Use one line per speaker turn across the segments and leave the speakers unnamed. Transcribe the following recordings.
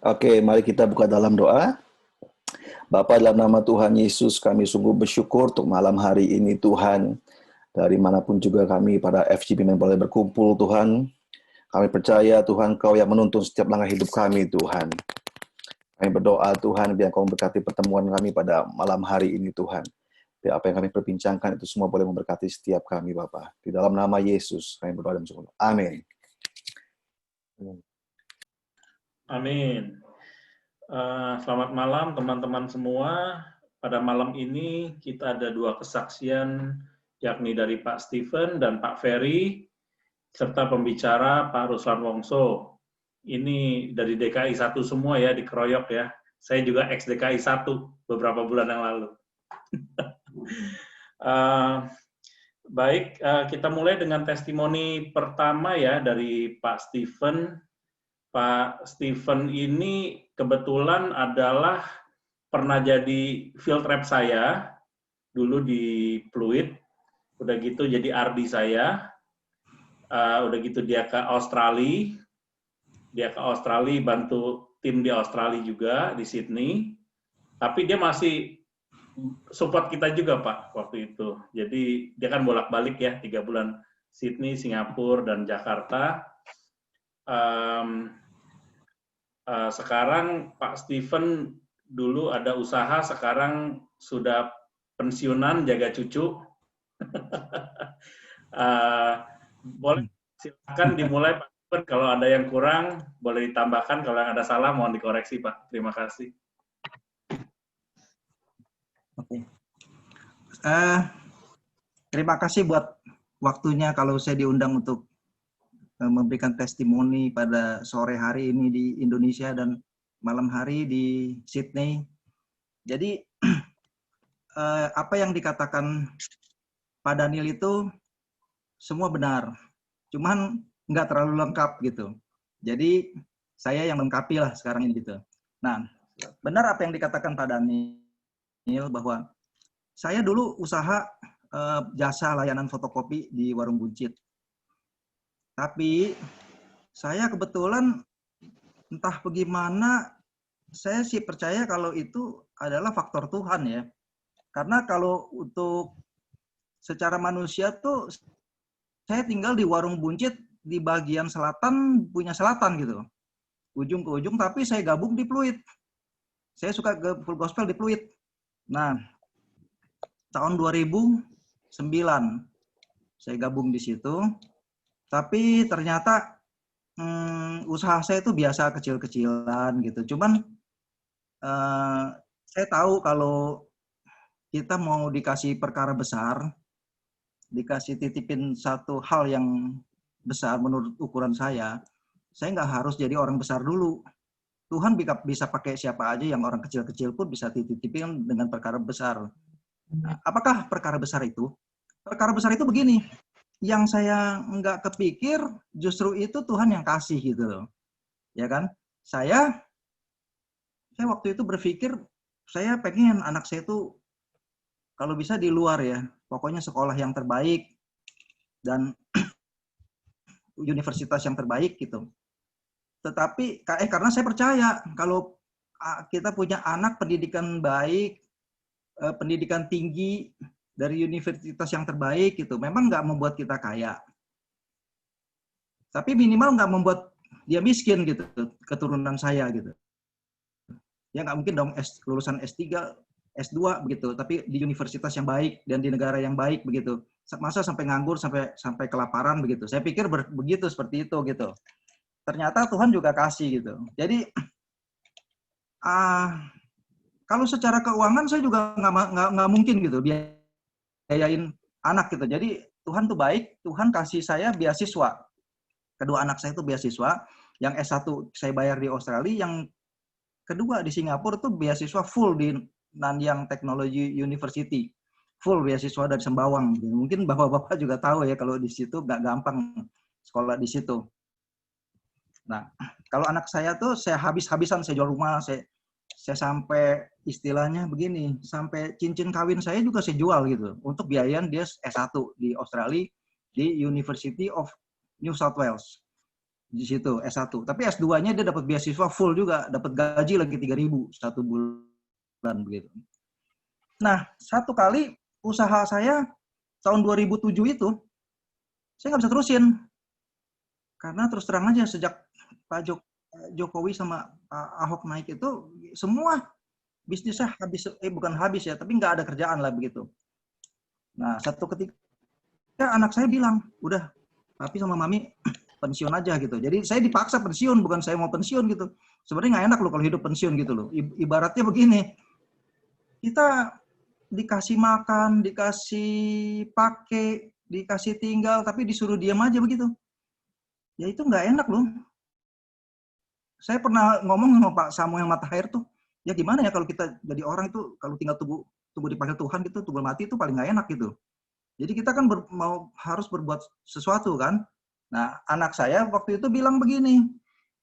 Oke, mari kita buka dalam doa. Bapa, dalam nama Tuhan Yesus, kami sungguh bersyukur untuk malam hari ini Tuhan. Dari manapun juga kami pada FGP boleh berkumpul Tuhan. Kami percaya Tuhan Kau yang menuntun setiap langkah hidup kami Tuhan. Kami berdoa Tuhan, biar Kau memberkati pertemuan kami pada malam hari ini Tuhan. Biar apa yang kami perbincangkan itu semua boleh memberkati setiap kami Bapa. Di dalam nama Yesus kami berdoa dan bersyukur. Amin.
Amin. Selamat malam teman-teman semua. Pada malam ini kita ada dua kesaksian, yakni dari Pak Stephen dan Pak Ferry, serta pembicara Pak Ruslan Wongso. Ini dari DKI 1 semua ya, dikeroyok ya. Saya juga ex DKI 1 beberapa bulan yang lalu. Baik, kita mulai dengan testimoni pertama ya dari Pak Stephen. Pak Stephen ini kebetulan adalah pernah jadi field rep saya dulu di Pluit, udah gitu jadi RD saya, udah gitu dia ke Australia, bantu tim di Australia juga di Sydney, tapi dia masih support kita juga Pak waktu itu. Jadi dia kan bolak-balik ya 3 bulan Sydney, Singapura dan Jakarta. Sekarang Pak Stephen dulu ada usaha, sekarang sudah pensiunan jaga cucu. Boleh silakan dimulai Pak Stephen, kalau ada yang kurang boleh ditambahkan, kalau yang ada salah mohon dikoreksi Pak. Terima kasih.
Oke. Terima kasih buat waktunya kalau saya diundang untuk memberikan testimoni pada sore hari ini di Indonesia dan malam hari di Sydney. Jadi apa yang dikatakan Pak Daniel itu semua benar, cuman nggak terlalu lengkap gitu. Jadi saya yang lengkapi lah sekarang ini gitu. Nah, benar apa yang dikatakan Pak Daniel bahwa saya dulu usaha jasa layanan fotokopi di Warung Buncit. Tapi saya kebetulan entah bagaimana, saya sih percaya kalau itu adalah faktor Tuhan ya. Karena kalau untuk secara manusia tuh, saya tinggal di Warung Buncit di bagian selatan, punya selatan gitu. Ujung ke ujung, tapi saya gabung di Pluit. Saya suka ke full gospel di Pluit. Nah, tahun 2009 saya gabung di situ. Tapi ternyata usaha saya itu biasa kecil-kecilan gitu. Cuman saya tahu kalau kita mau dikasih perkara besar, dikasih titipin satu hal yang besar menurut ukuran saya nggak harus jadi orang besar dulu. Tuhan bisa pakai siapa aja, yang orang kecil-kecil pun bisa dititipin dengan perkara besar. Nah, apakah perkara besar itu? Perkara besar itu begini. Yang saya nggak kepikir justru itu Tuhan yang kasih gitu loh, ya kan? Saya waktu itu berpikir saya pengen anak saya itu kalau bisa di luar ya, pokoknya sekolah yang terbaik dan universitas yang terbaik gitu. Tetapi karena saya percaya kalau kita punya anak pendidikan baik, pendidikan tinggi dari universitas yang terbaik gitu, memang nggak membuat kita kaya, tapi minimal nggak membuat dia miskin gitu, keturunan saya gitu. Ya nggak mungkin dong lulusan S3, S2 begitu, tapi di universitas yang baik dan di negara yang baik begitu. Masa sampai nganggur, sampai kelaparan begitu. Saya pikir begitu, seperti itu gitu. Ternyata Tuhan juga kasih gitu. Jadi kalau secara keuangan saya juga nggak mungkin gitu biayain anak gitu. Jadi Tuhan tuh baik, Tuhan kasih saya beasiswa. Kedua anak saya itu beasiswa, yang S1 saya bayar di Australia, yang kedua di Singapura tuh beasiswa full di Nanyang Technology University. Full beasiswa dari Sembawang. Mungkin bapak-bapak juga tahu ya kalau di situ nggak gampang sekolah di situ. Nah, kalau anak saya tuh saya habis-habisan, saya jual rumah, saya sampai istilahnya begini, sampai cincin kawin saya juga saya jual gitu untuk biayain dia S1 di Australia di University of New South Wales. di situ S1. Tapi S2-nya dia dapat beasiswa full juga, dapat gaji lagi 3.000 satu bulan begitu. Nah, satu kali usaha saya tahun 2007 itu saya nggak bisa terusin karena terus terang aja sejak Pak Jokowi sama Pak Ahok naik itu semua bisnisnya habis, bukan habis ya, tapi nggak ada kerjaan lah begitu. Nah, satu ketika anak saya bilang, udah papi sama mami pensiun aja gitu. Jadi saya dipaksa pensiun, bukan saya mau pensiun gitu. Sebenarnya nggak enak loh kalau hidup pensiun gitu loh. Ibaratnya begini, kita dikasih makan, dikasih pakai, dikasih tinggal, tapi disuruh diam aja begitu. Ya itu nggak enak loh. Saya pernah ngomong sama Pak Samuel Matahir tuh, ya gimana ya kalau kita jadi orang itu, kalau tinggal tunggu dipanggil Tuhan gitu, tunggu mati itu paling nggak enak gitu. Jadi kita kan harus berbuat sesuatu kan. Nah, anak saya waktu itu bilang begini,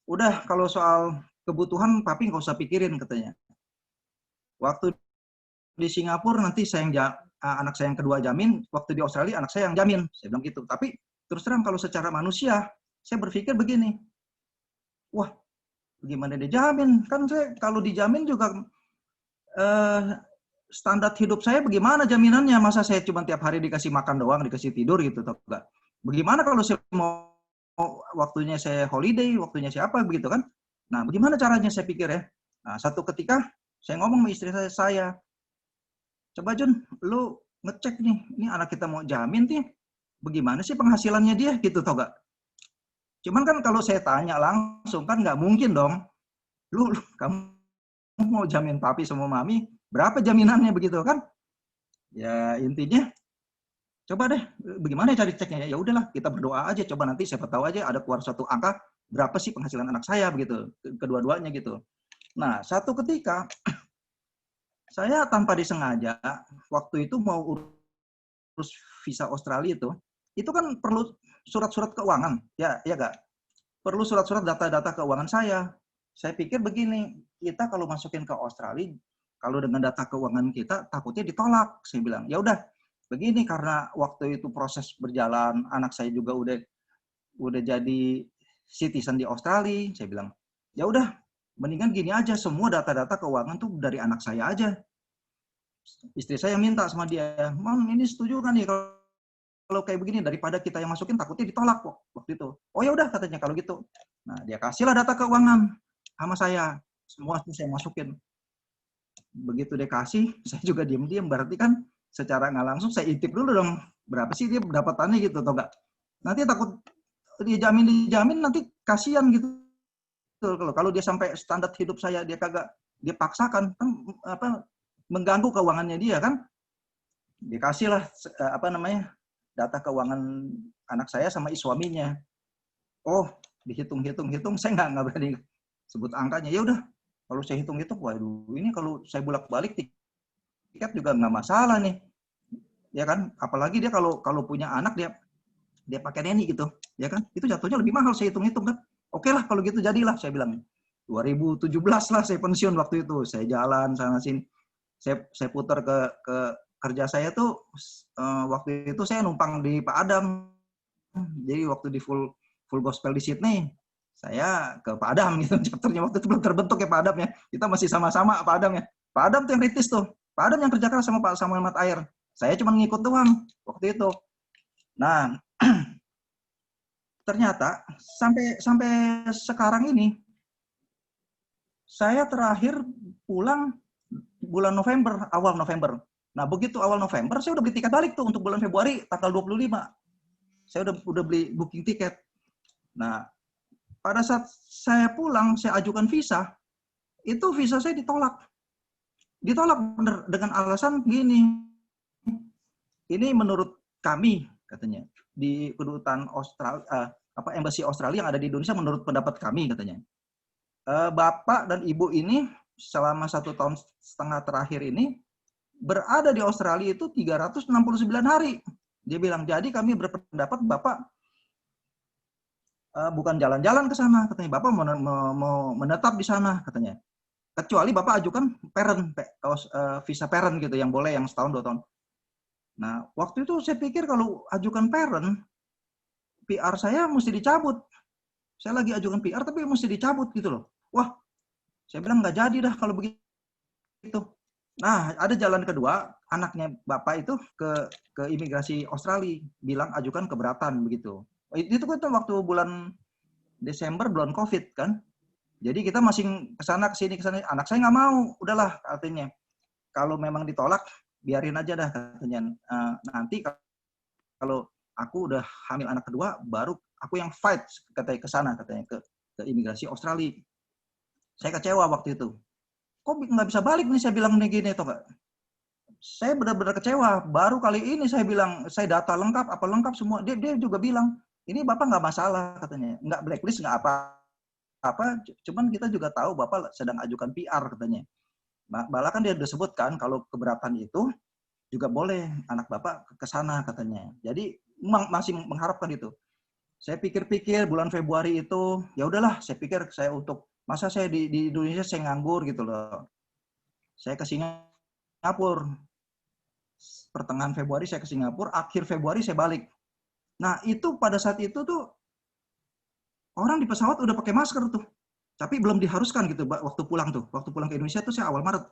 udah kalau soal kebutuhan papi nggak usah pikirin katanya. Waktu di Singapura nanti anak saya yang kedua jamin, waktu di Australia anak saya yang jamin. Saya bilang gitu. Tapi terus terang kalau secara manusia, saya berpikir begini, wah gimana dia jamin? Kan saya kalau dijamin juga standar hidup saya bagaimana jaminannya? Masa saya cuma tiap hari dikasih makan doang, dikasih tidur gitu, atau enggak? Bagaimana kalau saya mau waktunya saya holiday, waktunya siapa begitu kan? Nah, bagaimana caranya saya pikir ya? Nah, satu ketika saya ngomong sama istri saya, coba Jun, lu ngecek nih, ini anak kita mau jamin nih, bagaimana sih penghasilannya dia gitu, tau gak? Cuman kan kalau saya tanya langsung kan nggak mungkin dong, kamu mau jamin papi sama mami, berapa jaminannya begitu kan? Ya intinya coba deh bagaimana cari ceknya, ya udahlah kita berdoa aja, coba nanti siapa tahu aja ada keluar suatu angka berapa sih penghasilan anak saya begitu, kedua-duanya gitu. Nah, satu ketika saya tanpa disengaja waktu itu mau urus visa Australia itu kan perlu surat-surat keuangan, ya gak? Perlu surat-surat data-data keuangan saya. Saya pikir begini, kita kalau masukin ke Australia, kalau dengan data keuangan kita takutnya ditolak. Saya bilang, ya udah, begini karena waktu itu proses berjalan, anak saya juga udah jadi citizen di Australia. Saya bilang, ya udah, mendingan gini aja, semua data-data keuangan tuh dari anak saya aja. Istri saya minta sama dia, Mam, ini setuju kan nih kalau kayak begini, daripada kita yang masukin takutnya ditolak kok waktu itu. Oh ya udah katanya kalau gitu. Nah, dia kasihlah data keuangan sama saya. Semua itu saya masukin. Begitu dia kasih, saya juga diam-diam. Berarti kan secara nggak langsung saya intip dulu dong. Berapa sih dia dapatannya gitu atau enggak. Nanti takut dijamin nanti kasihan gitu. Kalau dia sampai standar hidup saya dia dia paksakan kan mengganggu keuangannya dia kan. Dikasihlah data keuangan anak saya sama suaminya. Oh, dihitung-hitung, saya nggak berani sebut angkanya. Ya udah, kalau saya hitung-hitung, waduh, ini kalau saya bolak-balik tiket juga nggak masalah nih, ya kan? Apalagi dia kalau punya anak dia pakai neni gitu, ya kan? Itu jatuhnya lebih mahal saya hitung-hitung kan. Oke lah kalau gitu jadilah, saya bilang. 2017 lah saya pensiun waktu itu. Saya jalan sana sini, saya putar ke kerja saya tuh waktu itu saya numpang di Pak Adam. Jadi waktu di full gospel di Sydney, saya ke Pak Adam gitu. Chapternya waktu itu belum terbentuk ya Pak Adam ya. Kita masih sama-sama Pak Adam ya. Pak Adam tuh yang kritis tuh. Pak Adam yang kerja keras sama Pak Samuel Matahir. Saya cuma ngikut doang waktu itu. Nah, ternyata sampai sekarang ini saya terakhir pulang bulan November, awal November. Nah, begitu awal November, saya udah beli tiket balik tuh untuk bulan Februari, tanggal 25. Saya udah beli booking tiket. Nah, pada saat saya pulang, saya ajukan visa, itu visa saya ditolak. Ditolak bener, dengan alasan gini. Ini menurut kami, katanya, di kedutaan Australia, Embassy Australia yang ada di Indonesia, menurut pendapat kami, katanya. Bapak dan Ibu ini selama 1,5 tahun terakhir ini berada di Australia itu 369 hari. Dia bilang, jadi kami berpendapat Bapak bukan jalan-jalan ke sana, katanya. Bapak mau menetap di sana, katanya. Kecuali Bapak ajukan visa parent gitu, yang boleh yang setahun 2 tahun. Nah, waktu itu saya pikir kalau ajukan parent, PR saya mesti dicabut. Saya lagi ajukan PR tapi mesti dicabut gitu loh. Wah, saya bilang nggak jadi dah kalau begitu. Nah, ada jalan kedua, anaknya Bapak itu ke imigrasi Australia, bilang ajukan keberatan begitu. Itu kan waktu bulan Desember, bulan COVID kan. Jadi kita masih kesana kesini. Anak saya nggak mau, udahlah artinya. Kalau memang ditolak, biarin aja dah katanya. Nanti kalau aku udah hamil anak kedua, baru aku yang fight katanya ke sana katanya ke imigrasi Australia. Saya kecewa waktu itu. Kok nggak bisa balik nih saya bilang nih gini atau enggak? Saya benar-benar kecewa. Baru kali ini saya bilang, saya data lengkap, apa lengkap semua. Dia juga bilang, ini Bapak nggak masalah katanya. Nggak blacklist, nggak apa-apa. Cuman kita juga tahu Bapak sedang ajukan PR katanya. Malah kan dia udah sebutkan kalau keberatan itu juga boleh anak Bapak ke sana katanya. Jadi masih mengharapkan itu. Saya pikir-pikir bulan Februari itu, ya udahlah, saya pikir saya untuk masa saya di Indonesia saya nganggur gitu loh. Saya ke Singapura. Pertengahan Februari saya ke Singapura, akhir Februari saya balik. Nah, itu pada saat itu tuh orang di pesawat udah pakai masker tuh. Tapi belum diharuskan gitu waktu pulang tuh. Waktu pulang ke Indonesia tuh saya awal Maret.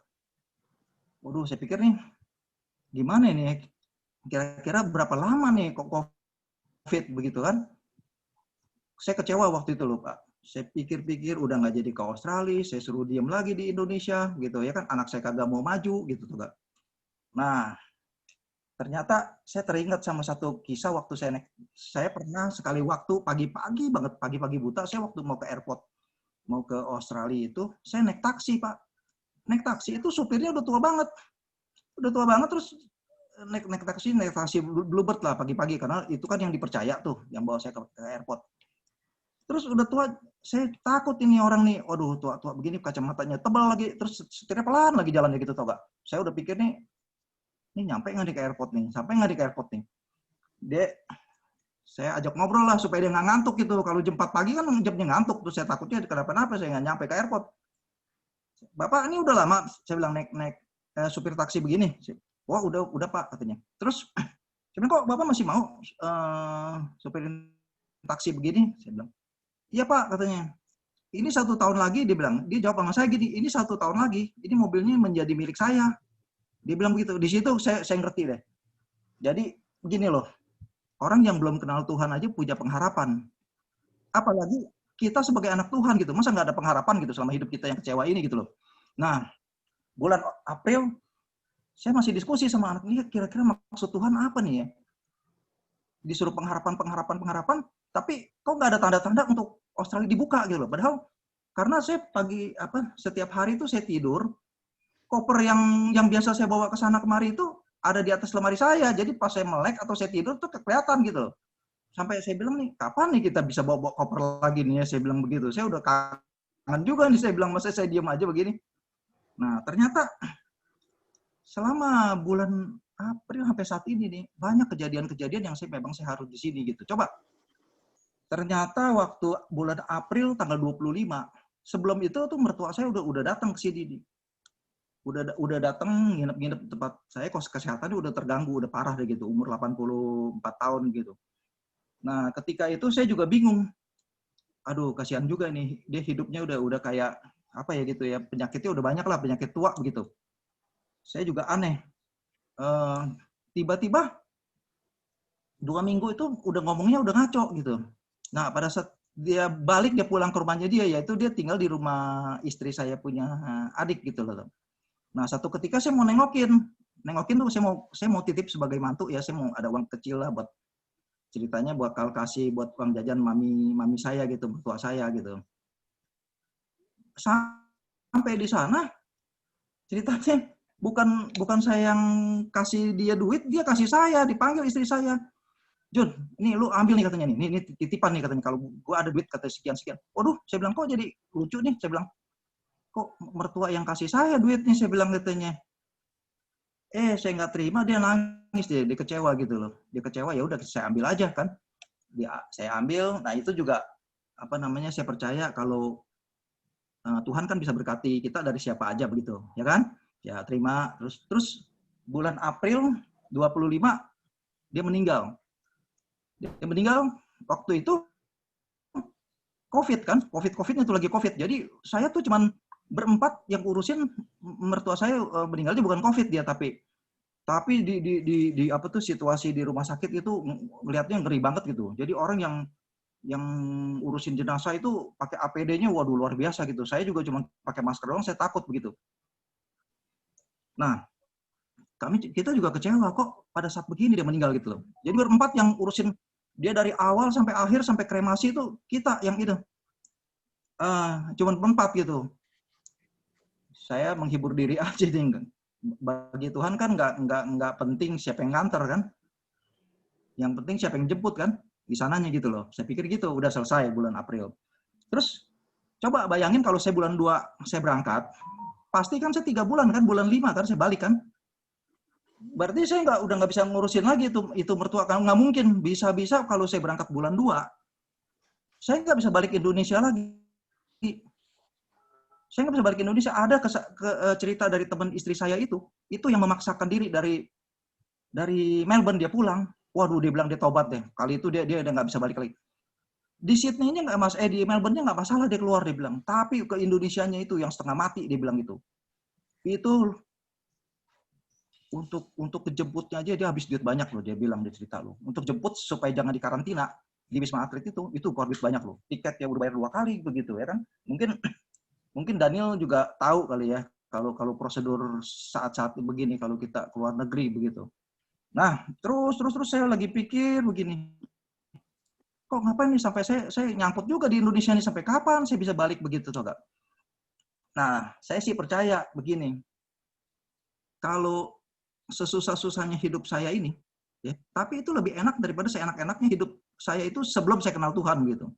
Waduh, saya pikir nih gimana ini? Kira-kira berapa lama nih kok COVID begitu kan? Saya kecewa waktu itu loh, Pak. Saya pikir-pikir udah nggak jadi ke Australia, saya suruh diem lagi di Indonesia gitu ya kan, anak saya kagak mau maju gitu tuh, Kak. Nah, ternyata saya teringat sama satu kisah waktu saya pernah sekali waktu pagi-pagi banget, pagi-pagi buta, saya waktu mau ke airport, mau ke Australia itu, saya naik taksi, Pak. Naik taksi itu supirnya udah tua banget terus naik taksi Bluebird lah pagi-pagi karena itu kan yang dipercaya tuh, yang bawa saya ke airport. Terus udah tua, saya takut ini orang nih, waduh tua-tua begini, kacamatanya tebal lagi, terus setirnya pelan lagi jalannya gitu tau gak. Saya udah pikir nih, ini nyampe nggak di ke airport nih, sampai nggak di ke airport nih. Saya ajak ngobrol lah supaya dia nggak ngantuk gitu. Kalau jam 4 pagi kan jamnya ngantuk, terus saya takutnya kenapa-napa saya nggak nyampe ke airport. Bapak ini udah lama, saya bilang naik supir taksi begini. Wah udah Pak katanya. Terus, cuman kok Bapak masih mau supir taksi begini? Saya bilang, iya Pak katanya. Ini 1 tahun lagi, dia bilang, dia jawab sama saya gini, ini 1 tahun lagi, ini mobilnya menjadi milik saya. Dia bilang begitu. Di situ saya ngerti deh. Jadi begini loh, orang yang belum kenal Tuhan aja punya pengharapan. Apalagi kita sebagai anak Tuhan gitu, masa nggak ada pengharapan gitu selama hidup kita yang kecewa ini gitu loh. Nah, bulan April saya masih diskusi sama anak ini, kira-kira maksud Tuhan apa nih ya? Disuruh pengharapan, tapi kok nggak ada tanda-tanda untuk Australia dibuka gitu loh. Padahal karena saya setiap hari itu saya tidur, koper yang biasa saya bawa ke sana kemari itu ada di atas lemari saya. Jadi pas saya melek atau saya tidur tuh kelihatan gitu. Sampai saya bilang nih, kapan nih kita bisa bawa koper lagi nih ya, saya bilang begitu. Saya udah kangen juga nih, saya bilang, masa saya diam aja begini. Nah, ternyata selama bulan April sampai saat ini nih, banyak kejadian-kejadian yang memang saya harus di sini gitu. Coba, ternyata waktu bulan April tanggal 25, sebelum itu tuh mertua saya udah datang ke sini nih. Udah datang nginep tempat saya, kos kesehatannya udah terganggu, udah parah deh gitu, umur 84 tahun gitu. Nah, ketika itu saya juga bingung. Aduh, kasihan juga nih. Dia hidupnya udah kayak apa ya gitu ya. Penyakitnya udah banyak lah, penyakit tua begitu. Saya juga aneh. Tiba-tiba 2 minggu itu udah ngomongnya udah ngaco gitu. Nah, pada saat dia balik, dia pulang ke rumahnya dia, yaitu dia tinggal di rumah istri saya punya adik gitu loh. Nah, satu ketika saya mau nengokin tuh saya mau titip sebagai mantu ya, saya mau ada uang kecil lah buat ceritanya buat kasih buat uang jajan mami saya gitu, mertua saya gitu. Sampai di sana ceritanya bukan saya yang kasih dia duit, dia kasih saya, dipanggil istri saya. Jun, ini lu ambil nih katanya nih, ini titipan nih katanya, kalau gua ada duit katanya sekian. Waduh, saya bilang kok jadi lucu nih, saya bilang kok mertua yang kasih saya duit nih, saya bilang katanya. Saya nggak terima, dia nangis, dia kecewa gitu loh. Dia kecewa, ya udah saya ambil aja kan. Saya ambil. Nah, itu juga saya percaya kalau Tuhan kan bisa berkati kita dari siapa aja begitu, ya kan? Ya terima. Terus bulan April 25 dia meninggal. Dia meninggal waktu itu COVID kan, COVID-nya itu lagi COVID. Jadi saya tuh cuman berempat yang urusin mertua saya meninggalnya bukan COVID dia, tapi di apa tuh situasi di rumah sakit itu ngelihatnya ngeri banget gitu. Jadi orang yang urusin jenazah itu pakai APD-nya waduh luar biasa gitu. Saya juga cuma pakai masker doang, saya takut begitu. Nah, kita juga kecewa kok pada saat begini dia meninggal gitu loh. Jadi berempat yang urusin dia dari awal sampai akhir sampai kremasi itu kita yang itu. Cuman berempat gitu. Saya menghibur diri aja deh. Bagi Tuhan kan nggak penting siapa yang nganter kan. Yang penting siapa yang jemput kan. Di sananya gitu loh. Saya pikir gitu, udah selesai bulan April. Terus coba bayangin kalau saya bulan 2 saya berangkat, pasti kan saya 3 bulan kan, bulan 5 kan saya balik kan. Berarti saya udah nggak bisa ngurusin lagi itu mertua kan, nggak mungkin. Bisa-bisa kalau saya berangkat bulan 2, saya nggak bisa balik Indonesia lagi. Saya nggak bisa balik Indonesia. Ada cerita dari teman istri saya itu yang memaksakan diri dari Melbourne dia pulang. Waduh, dia bilang dia tobat deh. Kali itu dia udah nggak bisa balik lagi. Di Sydney-nya di Melbourne-nya nggak masalah dia keluar dia bilang. Tapi ke Indonesianya itu yang setengah mati dia bilang gitu. Itu untuk kejemputnya aja dia habis duit banyak loh, dia bilang di cerita lo. Untuk jemput supaya jangan dikarantina di Wisma Atlet itu keluar duit banyak loh. Tiket ya udah bayar 2 kali begitu ya kan. Mungkin Daniel juga tahu kali ya kalau prosedur saat-saat begini kalau kita keluar negeri begitu. Nah, terus saya lagi pikir begini. Kok ngapain nih sampai saya nyangkut juga di Indonesia nih, sampai kapan saya bisa balik begitu toh, Kak? Nah, saya sih percaya begini. Kalau sesusah-susahnya hidup saya ini, ya, tapi itu lebih enak daripada seenak-enaknya hidup saya itu sebelum saya kenal Tuhan gitu.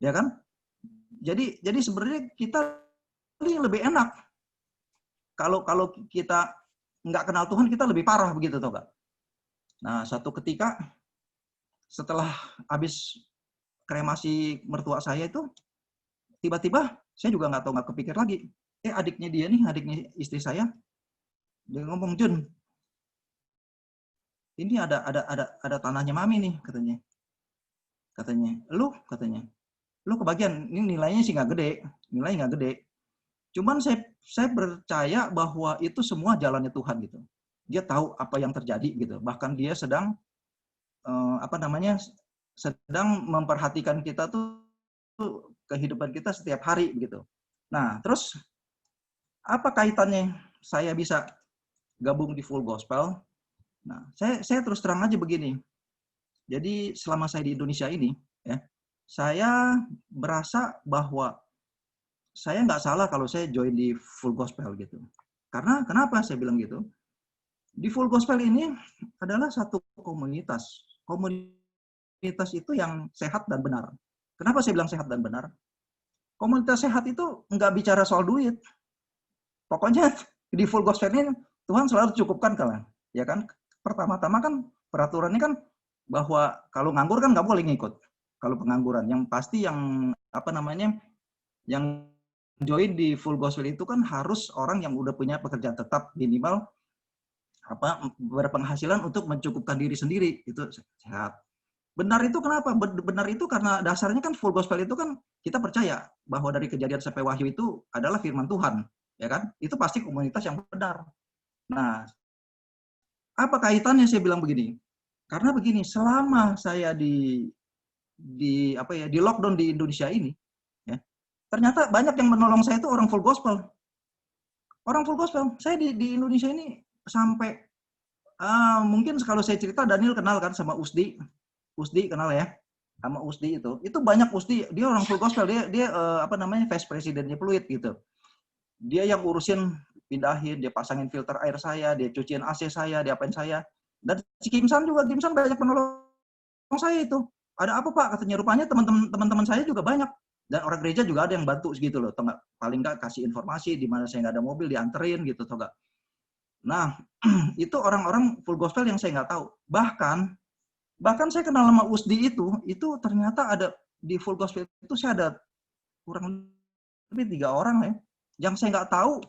Ya kan? Jadi sebenarnya kita ini lebih enak. Kalau kita nggak kenal Tuhan, kita lebih parah begitu toh, Kak. Nah, satu ketika setelah habis kremasi mertua saya itu, tiba-tiba saya juga nggak kepikir lagi. Adiknya istri saya, dia ngomong, Jun, ini ada tanahnya Mami nih katanya. Lu kebagian, ini nilainya sih nggak gede. Cuman saya percaya bahwa itu semua jalannya Tuhan gitu. Dia tahu apa yang terjadi gitu. Bahkan dia sedang sedang memperhatikan kita tuh kehidupan kita setiap hari begitu. Nah, terus apa kaitannya saya bisa gabung di Full Gospel? Nah, saya terus terang aja begini. Jadi selama saya di Indonesia ini, ya, saya berasa bahwa saya nggak salah kalau saya join di Full Gospel gitu. Karena kenapa saya bilang gitu? Di Full Gospel ini adalah satu komunitas. Komunitas itu yang sehat dan benar. Kenapa saya bilang sehat dan benar? Komunitas sehat itu nggak bicara soal duit. Pokoknya di Full Gospel ini Tuhan selalu cukupkan kalian. Ya kan? Pertama-tama kan peraturannya kan bahwa kalau nganggur kan nggak boleh ngikut. Kalau pengangguran, yang pasti yang yang join di Full Gospel itu kan harus orang yang udah punya pekerjaan tetap minimal berpenghasilan untuk mencukupkan diri sendiri, itu sehat. Benar itu kenapa? Benar itu karena dasarnya kan Full Gospel itu kan kita percaya bahwa dari Kejadian sampai Wahyu itu adalah firman Tuhan, ya kan? Itu pasti komunitas yang benar. Nah, apa kaitannya saya bilang begini? Karena begini, selama saya di lockdown di Indonesia ini, ya, ternyata banyak yang menolong saya itu orang Full Gospel. Orang Full Gospel. Saya di Indonesia ini sampai mungkin kalau saya cerita, Daniel kenal kan sama Usdi kenal ya, sama Usdi itu banyak. Usdi dia orang Full Gospel, dia vice presidennya Pluit gitu. Dia yang urusin pindahin, dia pasangin filter air saya, dia cuciin AC saya, dia apain saya. Dan si Kimsan banyak menolong saya itu. Ada apa Pak katanya, rupanya teman-teman saya juga banyak. Dan orang gereja juga ada yang bantu segitu loh, paling nggak kasih informasi di mana saya nggak ada mobil dianterin gitu, toh nggak. Nah, itu orang-orang Full Gospel yang saya nggak tahu. Bahkan saya kenal sama Usdi itu ternyata ada di Full Gospel itu saya ada kurang lebih 3 orang ya, yang saya nggak tahu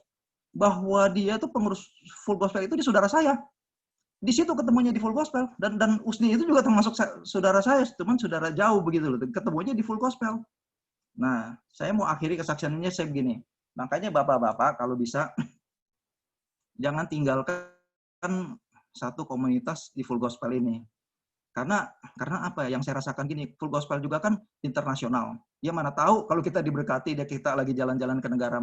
bahwa dia tuh pengurus Full Gospel itu di saudara saya. Di situ ketemunya di Full Gospel, dan Usdi itu juga termasuk saudara saya, cuman saudara jauh begitu loh. Ketemunya di Full Gospel. Nah, saya mau akhiri kesaksiannya saya begini. Makanya bapak-bapak kalau bisa jangan tinggalkan satu komunitas di Full Gospel ini. Karena apa? Yang saya rasakan gini, Full Gospel juga kan internasional. Ya mana tahu kalau kita diberkati, kita lagi jalan-jalan ke negara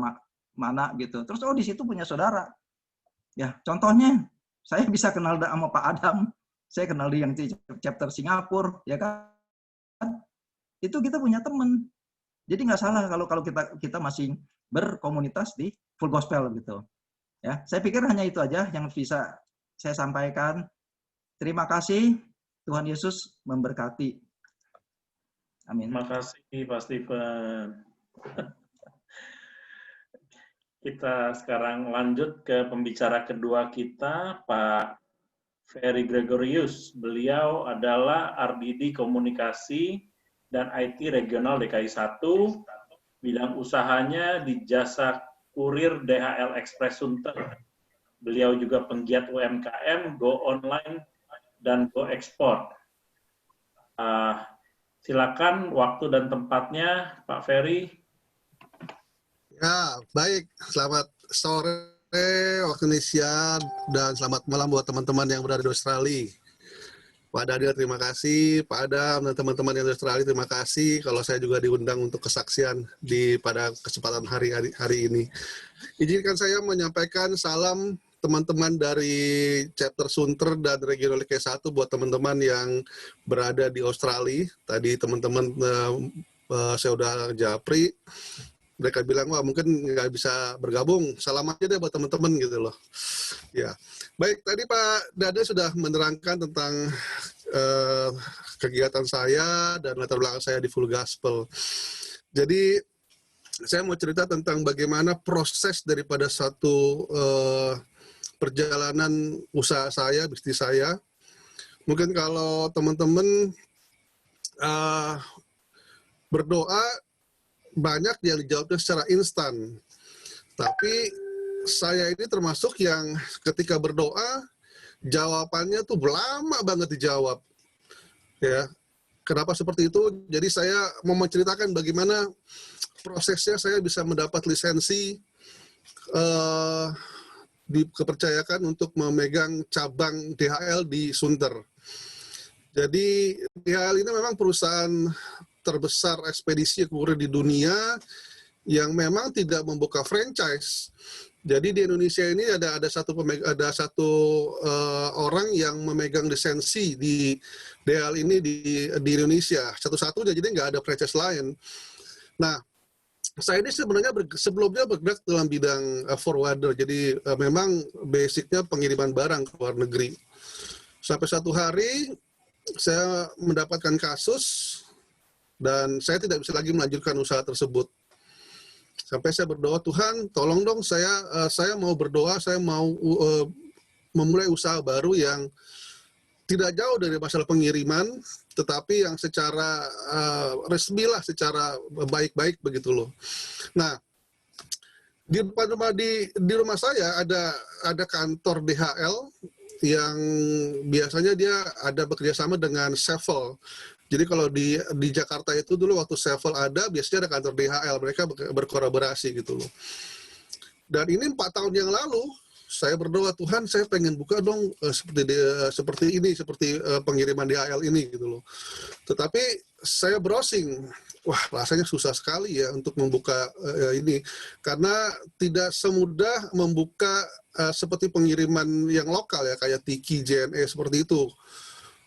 mana gitu. Terus di situ punya saudara. Ya, contohnya saya bisa kenal sama Pak Adam. Saya kenal dia yang di chapter Singapura, ya kan? Itu kita punya teman. Jadi nggak salah kalau kita masih berkomunitas di Full Gospel gitu. Ya, saya pikir hanya itu aja yang bisa saya sampaikan. Terima kasih. Tuhan Yesus memberkati. Amin.
Terima kasih Pak Stephen. Kita sekarang lanjut ke pembicara kedua kita, Pak Ferry Gregorius. Beliau adalah RDD Komunikasi dan IT Regional DKI 1. Bidang usahanya di jasa kurir DHL Express Sunter. Beliau juga penggiat UMKM, Go Online, dan Go Export. Silakan waktu dan tempatnya, Pak Ferry.
Ya, baik. Selamat sore waktu Indonesia dan selamat malam buat teman-teman yang berada di Australia. Pak Daniel, terima kasih. Pak Adam dan teman-teman yang di Australia, terima kasih. Kalau saya juga diundang untuk kesaksian pada kesempatan hari ini. Izinkan saya menyampaikan salam teman-teman dari chapter Sunter dan regional K1 buat teman-teman yang berada di Australia. Tadi teman-teman saya udah japri. Mereka bilang, wah mungkin nggak bisa bergabung, salam aja deh buat teman-teman gitu loh. Ya, baik, tadi Pak Dade sudah menerangkan tentang kegiatan saya dan latar belakang saya di Full Gospel. Jadi, saya mau cerita tentang bagaimana proses daripada satu perjalanan usaha saya, bisnis saya. Mungkin kalau teman-teman berdoa, banyak yang dijawabnya secara instan. Tapi saya ini termasuk yang ketika berdoa, jawabannya tuh lama banget dijawab. Ya, kenapa seperti itu? Jadi saya mau menceritakan bagaimana prosesnya saya bisa mendapat lisensi, dipercayakan untuk memegang cabang DHL di Sunter. Jadi DHL ini memang perusahaan terbesar ekspedisi kurir di dunia yang memang tidak membuka franchise. Jadi di Indonesia ini ada satu orang yang memegang lisensi di DHL ini di Indonesia, satu-satunya, jadi nggak ada franchise lain. Nah, saya ini sebenarnya sebelumnya bergerak dalam bidang forwarder, jadi memang basicnya pengiriman barang ke luar negeri. Sampai satu hari saya mendapatkan kasus dan saya tidak bisa lagi melanjutkan usaha tersebut. Sampai saya berdoa, Tuhan, tolong dong saya mau berdoa, saya mau memulai usaha baru yang tidak jauh dari masalah pengiriman, tetapi yang secara resmi lah, secara baik-baik begitu loh. Nah, di rumah saya ada kantor DHL yang biasanya dia ada bekerja sama dengan Sevel. Jadi kalau di Jakarta itu dulu waktu Sevel ada, biasanya ada kantor DHL, mereka berkolaborasi gitu loh. Dan ini 4 tahun yang lalu, saya berdoa, Tuhan saya pengen buka dong seperti pengiriman DHL ini gitu loh. Tetapi saya browsing, wah rasanya susah sekali ya untuk membuka ini. Karena tidak semudah membuka seperti pengiriman yang lokal ya, kayak Tiki, JNE, seperti itu.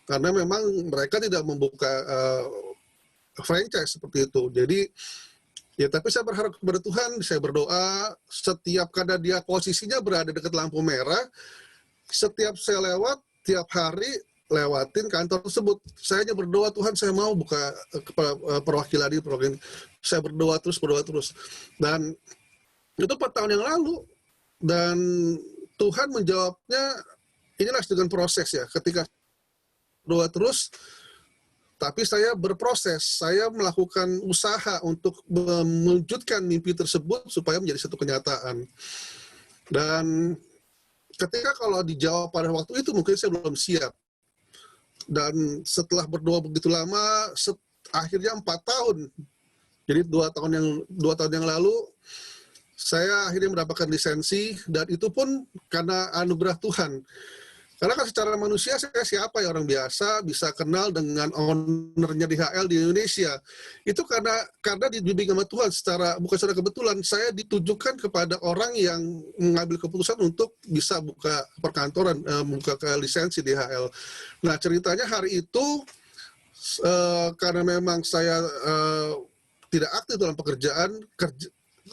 Karena memang mereka tidak membuka franchise seperti itu. Jadi, ya tapi saya berharap kepada Tuhan, saya berdoa, setiap karena dia posisinya berada dekat lampu merah, setiap saya lewat, tiap hari lewatin kantor tersebut. Saya hanya berdoa, Tuhan saya mau buka perwakilan ini. Saya berdoa terus. Dan itu 4 tahun yang lalu. Dan Tuhan menjawabnya, inilah dengan proses ya, ketika doa terus, tapi saya berproses, saya melakukan usaha untuk mewujudkan mimpi tersebut supaya menjadi satu kenyataan. Dan ketika kalau dijawab pada waktu itu mungkin saya belum siap. Dan setelah berdoa begitu lama, akhirnya 4 tahun Jadi 2 tahun yang lalu saya akhirnya mendapatkan lisensi, dan itu pun karena anugerah Tuhan. Karena kan secara manusia saya siapa ya, orang biasa bisa kenal dengan ownernya DHL di Indonesia. Itu karena dibimbing sama Tuhan, bukan secara kebetulan. Saya ditujukan kepada orang yang mengambil keputusan untuk bisa buka perkantoran, buka ke lisensi DHL. Nah, ceritanya hari itu karena memang saya tidak aktif dalam pekerjaan,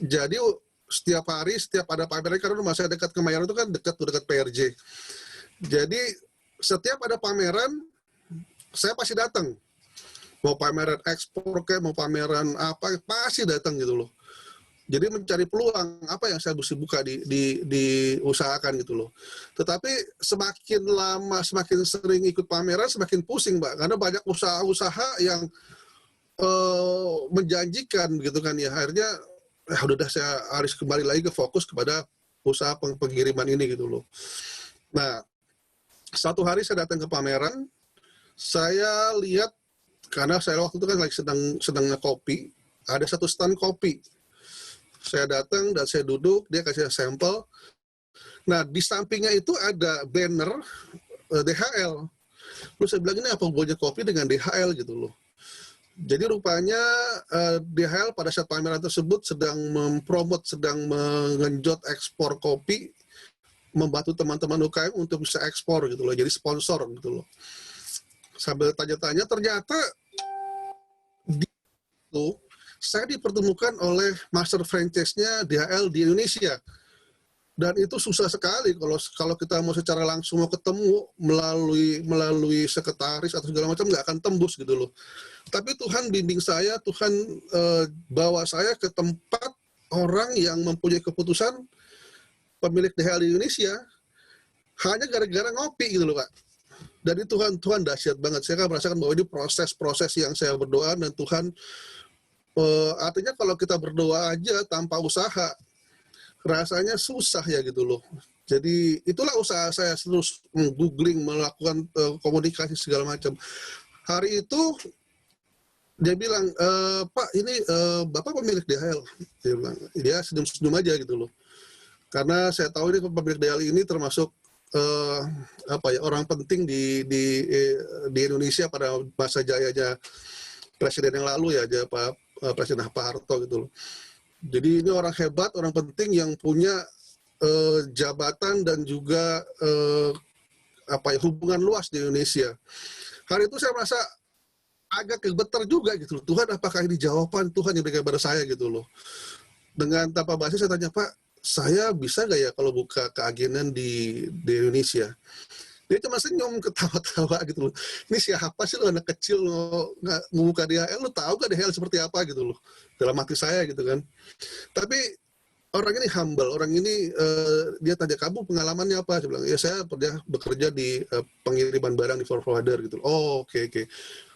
jadi setiap hari, setiap ada pameran, karena rumah saya dekat Kemayoran itu kan dekat PRJ. Jadi setiap ada pameran, saya pasti datang. Mau pameran ekspor kayak, mau pameran apa, pasti datang gitu loh. Jadi mencari peluang apa yang saya mesti buka diusahakan gitu loh. Tetapi semakin lama, semakin sering ikut pameran, semakin pusing, Mbak. Karena banyak usaha-usaha yang menjanjikan gitu kan ya. Akhirnya udah saya harus kembali lagi ke fokus kepada usaha pengiriman ini gitu loh. Nah, satu hari saya datang ke pameran, saya lihat, karena saya waktu itu kan lagi sedang ngekopi, ada satu stand kopi. Saya datang dan saya duduk, dia kasih sampel. Nah, di sampingnya itu ada banner DHL. Lalu saya bilang, ini apa hubungannya kopi dengan DHL gitu loh. Jadi rupanya DHL pada saat pameran tersebut sedang mempromot, sedang mengenjot ekspor kopi, membantu teman-teman UKM untuk bisa ekspor gitu loh, jadi sponsor gitu loh. Sambil tanya-tanya, ternyata saya dipertemukan oleh master franchise-nya DHL di Indonesia. Dan itu susah sekali kalau kita mau secara langsung mau ketemu melalui sekretaris atau segala macam, nggak akan tembus gitu loh. Tapi Tuhan bimbing saya, Tuhan bawa saya ke tempat orang yang mempunyai keputusan, pemilik DHL di Indonesia, hanya gara-gara ngopi gitu loh, Pak. Dan itu Tuhan dahsyat banget. Saya kan merasakan bahwa ini proses-proses yang saya berdoa, dan Tuhan, artinya kalau kita berdoa aja tanpa usaha, rasanya susah ya gitu loh. Jadi itulah usaha saya, terus googling, melakukan komunikasi segala macam. Hari itu dia bilang, Pak, ini Bapak pemilik DHL. Dia bilang, dia senyum-senyum aja gitu loh. Karena saya tahu ini pemilik DHL ini termasuk orang penting di Indonesia pada masa jayanya presiden yang lalu ya, Pak Presiden Harto gitu loh. Jadi ini orang hebat, orang penting yang punya jabatan dan juga hubungan luas di Indonesia. Hari itu saya merasa agak gemeter juga gitu loh. Tuhan, apakah ini jawaban Tuhan yang diberikan kepada saya gitu loh. Dengan tanpa basa saya tanya, Pak, saya bisa nggak ya kalau buka keagenan di Indonesia? Dia cuma senyum, ketawa-tawa gitu loh. Ini siapa sih lo, anak kecil lo nggak mau buka DHL, lo tahu nggak DHL seperti apa gitu loh. Dalam hati saya gitu kan. Tapi orang ini humble, orang ini dia tanya, kamu pengalamannya apa? Saya bilang, ya saya pernah bekerja di pengiriman barang di forwarder gitu. Oh, oke.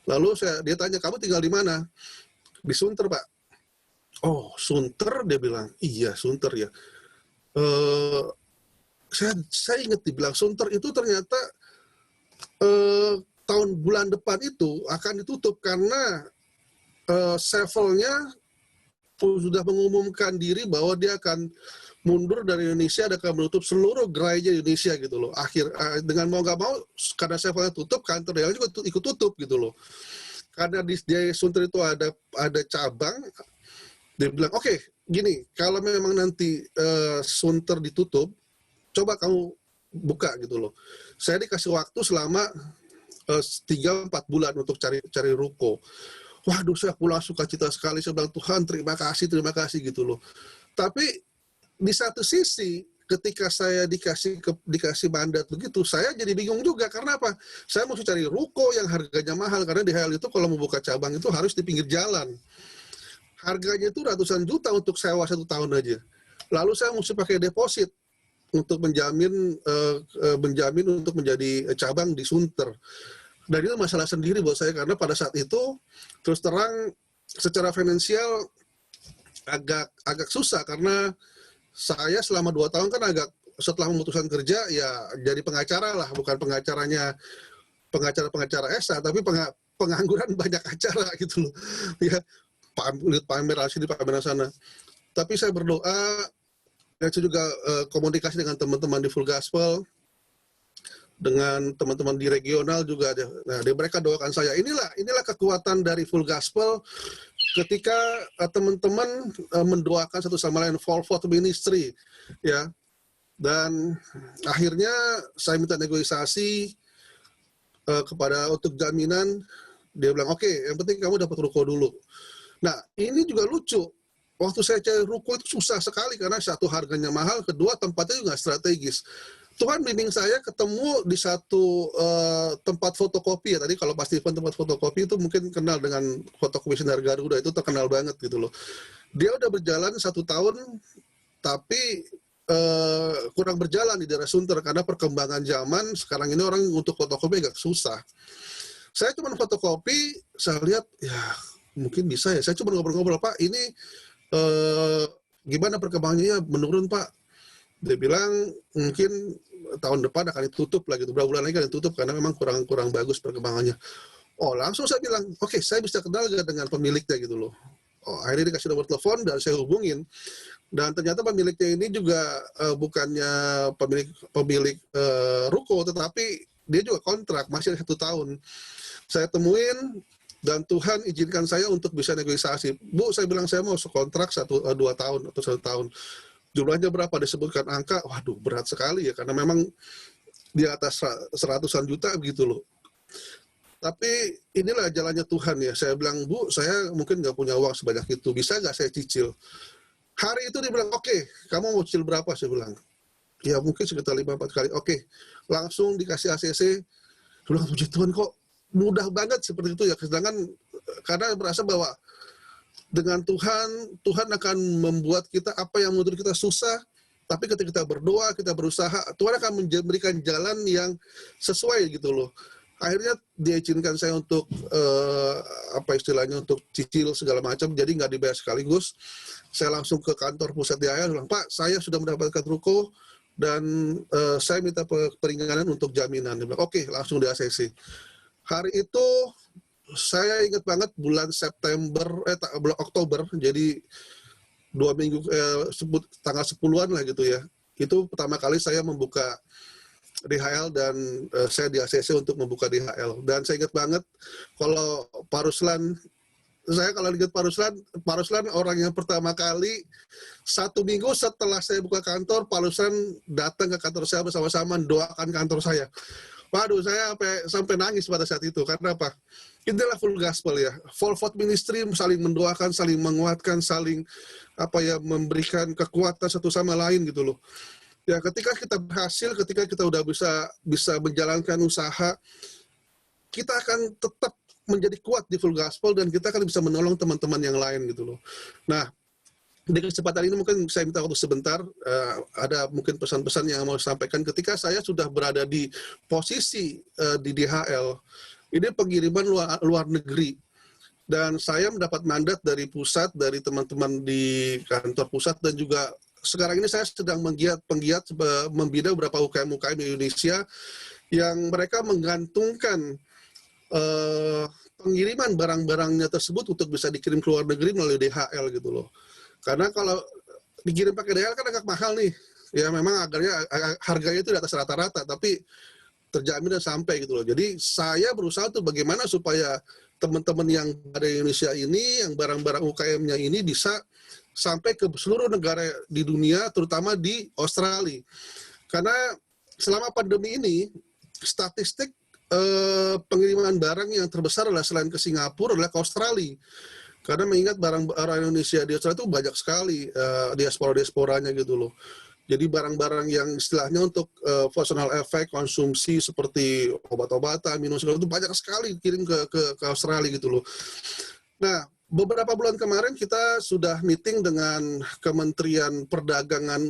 Lalu dia tanya, kamu tinggal di mana? Di Sunter, Pak. Oh, Sunter, dia bilang. Iya, Sunter ya. Saya ingat dibilang Sunter itu ternyata bulan depan itu akan ditutup karena Sevelnya sudah mengumumkan diri bahwa dia akan mundur dari Indonesia dan akan menutup seluruh gerainya Indonesia gitu loh. Dengan mau nggak mau, karena Sevelnya tutup, kantor DHL juga ikut tutup gitu loh. Karena di Sunter itu ada cabang, dia bilang, oke, gini, kalau memang nanti Sunter ditutup, coba kamu buka gitu loh. Saya dikasih waktu selama 3-4 bulan untuk cari ruko. Waduh, saya pulang sukacita sekali. Saya bilang, Tuhan, terima kasih gitu loh. Tapi di satu sisi, ketika saya dikasih mandat begitu, saya jadi bingung juga. Karena apa? Saya mesti cari ruko yang harganya mahal. Karena DHL itu kalau mau buka cabang itu harus di pinggir jalan. Harganya itu ratusan juta untuk sewa 1 tahun aja. Lalu saya mesti pakai deposit untuk menjamin untuk menjadi cabang di Sunter. Dan itu masalah sendiri buat saya, karena pada saat itu terus terang secara finansial agak susah, karena saya selama 2 tahun kan setelah memutuskan kerja ya jadi pengacara lah, bukan pengacara ESA, tapi pengangguran banyak acara gitu loh. Ya, pamer sini, pamer sana. Tapi saya berdoa, dan saya juga komunikasi dengan teman-teman di Full Gospel, dengan teman-teman di regional juga ada. Nah, mereka doakan saya. Inilah kekuatan dari Full Gospel ketika teman-teman mendoakan satu sama lain, Volvo Ministry, ya. Dan akhirnya saya minta negosiasi kepada untuk jaminan. Dia bilang, oke, yang penting kamu dapat ruko dulu. Nah, ini juga lucu. Waktu saya cari ruko itu susah sekali karena satu harganya mahal, kedua tempatnya juga strategis. Tuhan bimbing saya ketemu di satu tempat fotokopi ya. Tadi kalau Pak Stephen tempat fotokopi itu mungkin kenal dengan fotokopi Sinar Garuda, itu terkenal banget gitu loh. Dia udah berjalan 1 tahun, tapi kurang berjalan di daerah Sunter karena perkembangan zaman sekarang ini orang untuk fotokopi agak susah. Saya cuma fotokopi, saya lihat ya mungkin bisa ya. Saya cuma ngobrol-ngobrol, Pak ini gimana perkembangannya, menurun Pak. Dia bilang mungkin tahun depan akan ditutup lah gitu, berapa bulan lagi akan ditutup karena memang kurang bagus perkembangannya. Oh langsung saya bilang, oke, saya bisa kenal dengan pemiliknya gitu loh. Oh, akhirnya dikasih nomor telepon dan saya hubungin. Dan ternyata pemiliknya ini juga bukannya pemilik ruko, tetapi dia juga kontrak, masih 1 tahun. Saya temuin, dan Tuhan izinkan saya untuk bisa negosiasi. Bu, saya bilang saya mau kontrak 2 tahun atau 1 tahun. Jumlahnya berapa? Disebutkan angka, waduh berat sekali ya, karena memang di atas 100-an juta begitu loh. Tapi inilah jalannya Tuhan ya. Saya bilang, Bu, saya mungkin nggak punya uang sebanyak itu, bisa nggak saya cicil? Hari itu dia bilang, oke, kamu mau cicil berapa? Saya bilang, ya mungkin sekitar 5-4 kali. Oke, langsung dikasih ACC. Dia bilang, puji Tuhan kok mudah banget seperti itu ya. Sedangkan karena berasa bahwa dengan Tuhan akan membuat kita apa yang menurut kita susah, tapi ketika kita berdoa, kita berusaha, Tuhan akan memberikan jalan yang sesuai gitu loh. Akhirnya dia izinkan saya untuk untuk cicil segala macam, jadi nggak dibayar sekaligus. Saya langsung ke kantor pusat DHL, bilang, Pak, saya sudah mendapatkan ruko dan saya minta peringanan untuk jaminan. Dia bilang, oke, langsung di ACC. Hari itu saya ingat banget bulan Oktober, jadi 2 minggu, tanggal 10-an lah gitu ya. Itu pertama kali saya membuka DHL dan saya di ACC untuk membuka DHL. Dan saya ingat banget kalau Pak Ruslan, kalau ingat Pak Ruslan orang yang pertama kali 1 minggu setelah saya buka kantor, Pak Ruslan datang ke kantor saya bersama-sama mendoakan kantor saya. Waduh, saya sampai nangis pada saat itu. Karena apa? Inilah Full Gospel ya. Volvo Ministry saling mendoakan, saling menguatkan, saling memberikan kekuatan satu sama lain gitu loh. Ya, ketika kita berhasil, ketika kita udah bisa menjalankan usaha, kita akan tetap menjadi kuat di Full Gospel dan kita akan bisa menolong teman-teman yang lain gitu loh. Nah, di kesempatan ini mungkin saya minta waktu sebentar, ada mungkin pesan-pesan yang mau saya sampaikan ketika saya sudah berada di posisi di DHL. Ini pengiriman luar negeri. Dan saya mendapat mandat dari pusat, dari teman-teman di kantor pusat, dan juga sekarang ini saya sedang penggiat membina beberapa UKM-UKM di Indonesia yang mereka menggantungkan pengiriman barang-barangnya tersebut untuk bisa dikirim ke luar negeri melalui DHL gitu loh. Karena kalau dikirim pakai DHL kan agak mahal nih. Ya memang harganya itu di atas rata-rata, tapi terjamin dan sampai gitu loh. Jadi saya berusaha tuh bagaimana supaya teman-teman yang ada di Indonesia ini, yang barang-barang UKM-nya ini bisa sampai ke seluruh negara di dunia, terutama di Australia. Karena selama pandemi ini, statistik pengiriman barang yang terbesar adalah selain ke Singapura adalah ke Australia. Karena mengingat barang Indonesia di Australia itu banyak sekali diaspora-diasporanya gitu loh. Jadi barang-barang yang istilahnya untuk personal effect, konsumsi seperti obat-obatan, minum segala itu banyak sekali dikirim ke Australia gitu loh. Nah, beberapa bulan kemarin kita sudah meeting dengan Kementerian Perdagangan,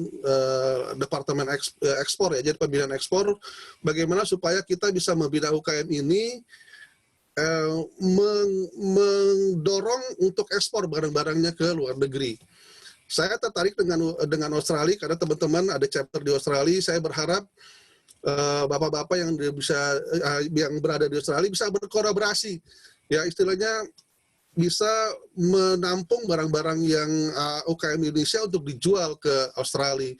Departemen Ekspor ya, jadi pembinaan ekspor, bagaimana supaya kita bisa membina UKM ini mendorong untuk ekspor barang-barangnya ke luar negeri. Saya tertarik dengan Australia karena teman-teman ada chapter di Australia. Saya berharap bapak-bapak yang berada di Australia bisa berkolaborasi. Ya istilahnya bisa menampung barang-barang yang UKM Indonesia untuk dijual ke Australia.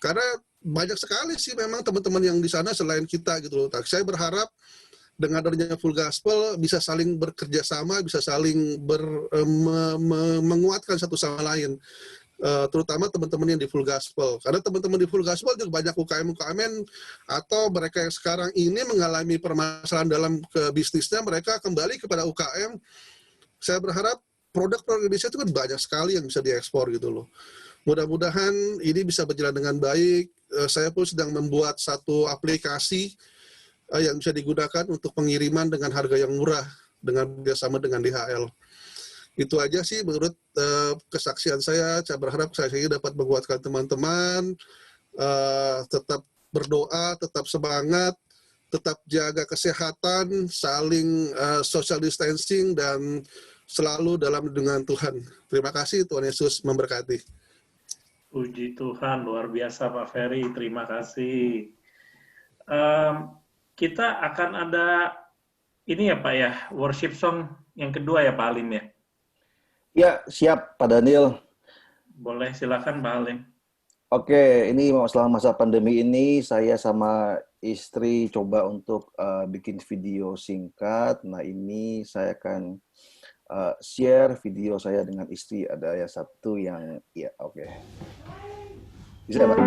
Karena banyak sekali sih memang teman-teman yang di sana selain kita gitu loh. Saya berharap dengan adanya Full Gospel bisa saling bekerja sama, bisa saling menguatkan satu sama lain. Terutama teman-teman yang di Full Gospel. Karena teman-teman di Full Gospel juga banyak UKM-UKM atau mereka yang sekarang ini mengalami permasalahan dalam bisnisnya, mereka kembali kepada UKM. Saya berharap produk-produk Indonesia itu kan banyak sekali yang bisa diekspor gitu loh. Mudah-mudahan ini bisa berjalan dengan baik. Saya pun sedang membuat satu aplikasi yang bisa digunakan untuk pengiriman dengan harga yang murah dengan bersama dengan DHL. Itu aja sih menurut kesaksian saya. Saya berharap saya dapat menguatkan teman-teman, tetap berdoa, tetap semangat, tetap jaga kesehatan, saling social distancing, dan selalu dalam lindungan Tuhan. Terima kasih, Tuhan Yesus memberkati.
Puji Tuhan, luar biasa Pak Ferry, terima kasih. Kita akan ada ini ya Pak ya, worship song yang kedua ya Pak Halim ya?
Ya, siap Pak Daniel.
Boleh, silakan Pak Halim.
Oke, ini selama masa pandemi ini saya sama istri coba untuk bikin video singkat. Nah, ini saya akan share video saya dengan istri. Ada ya satu yang, ya oke. Bisa Pak?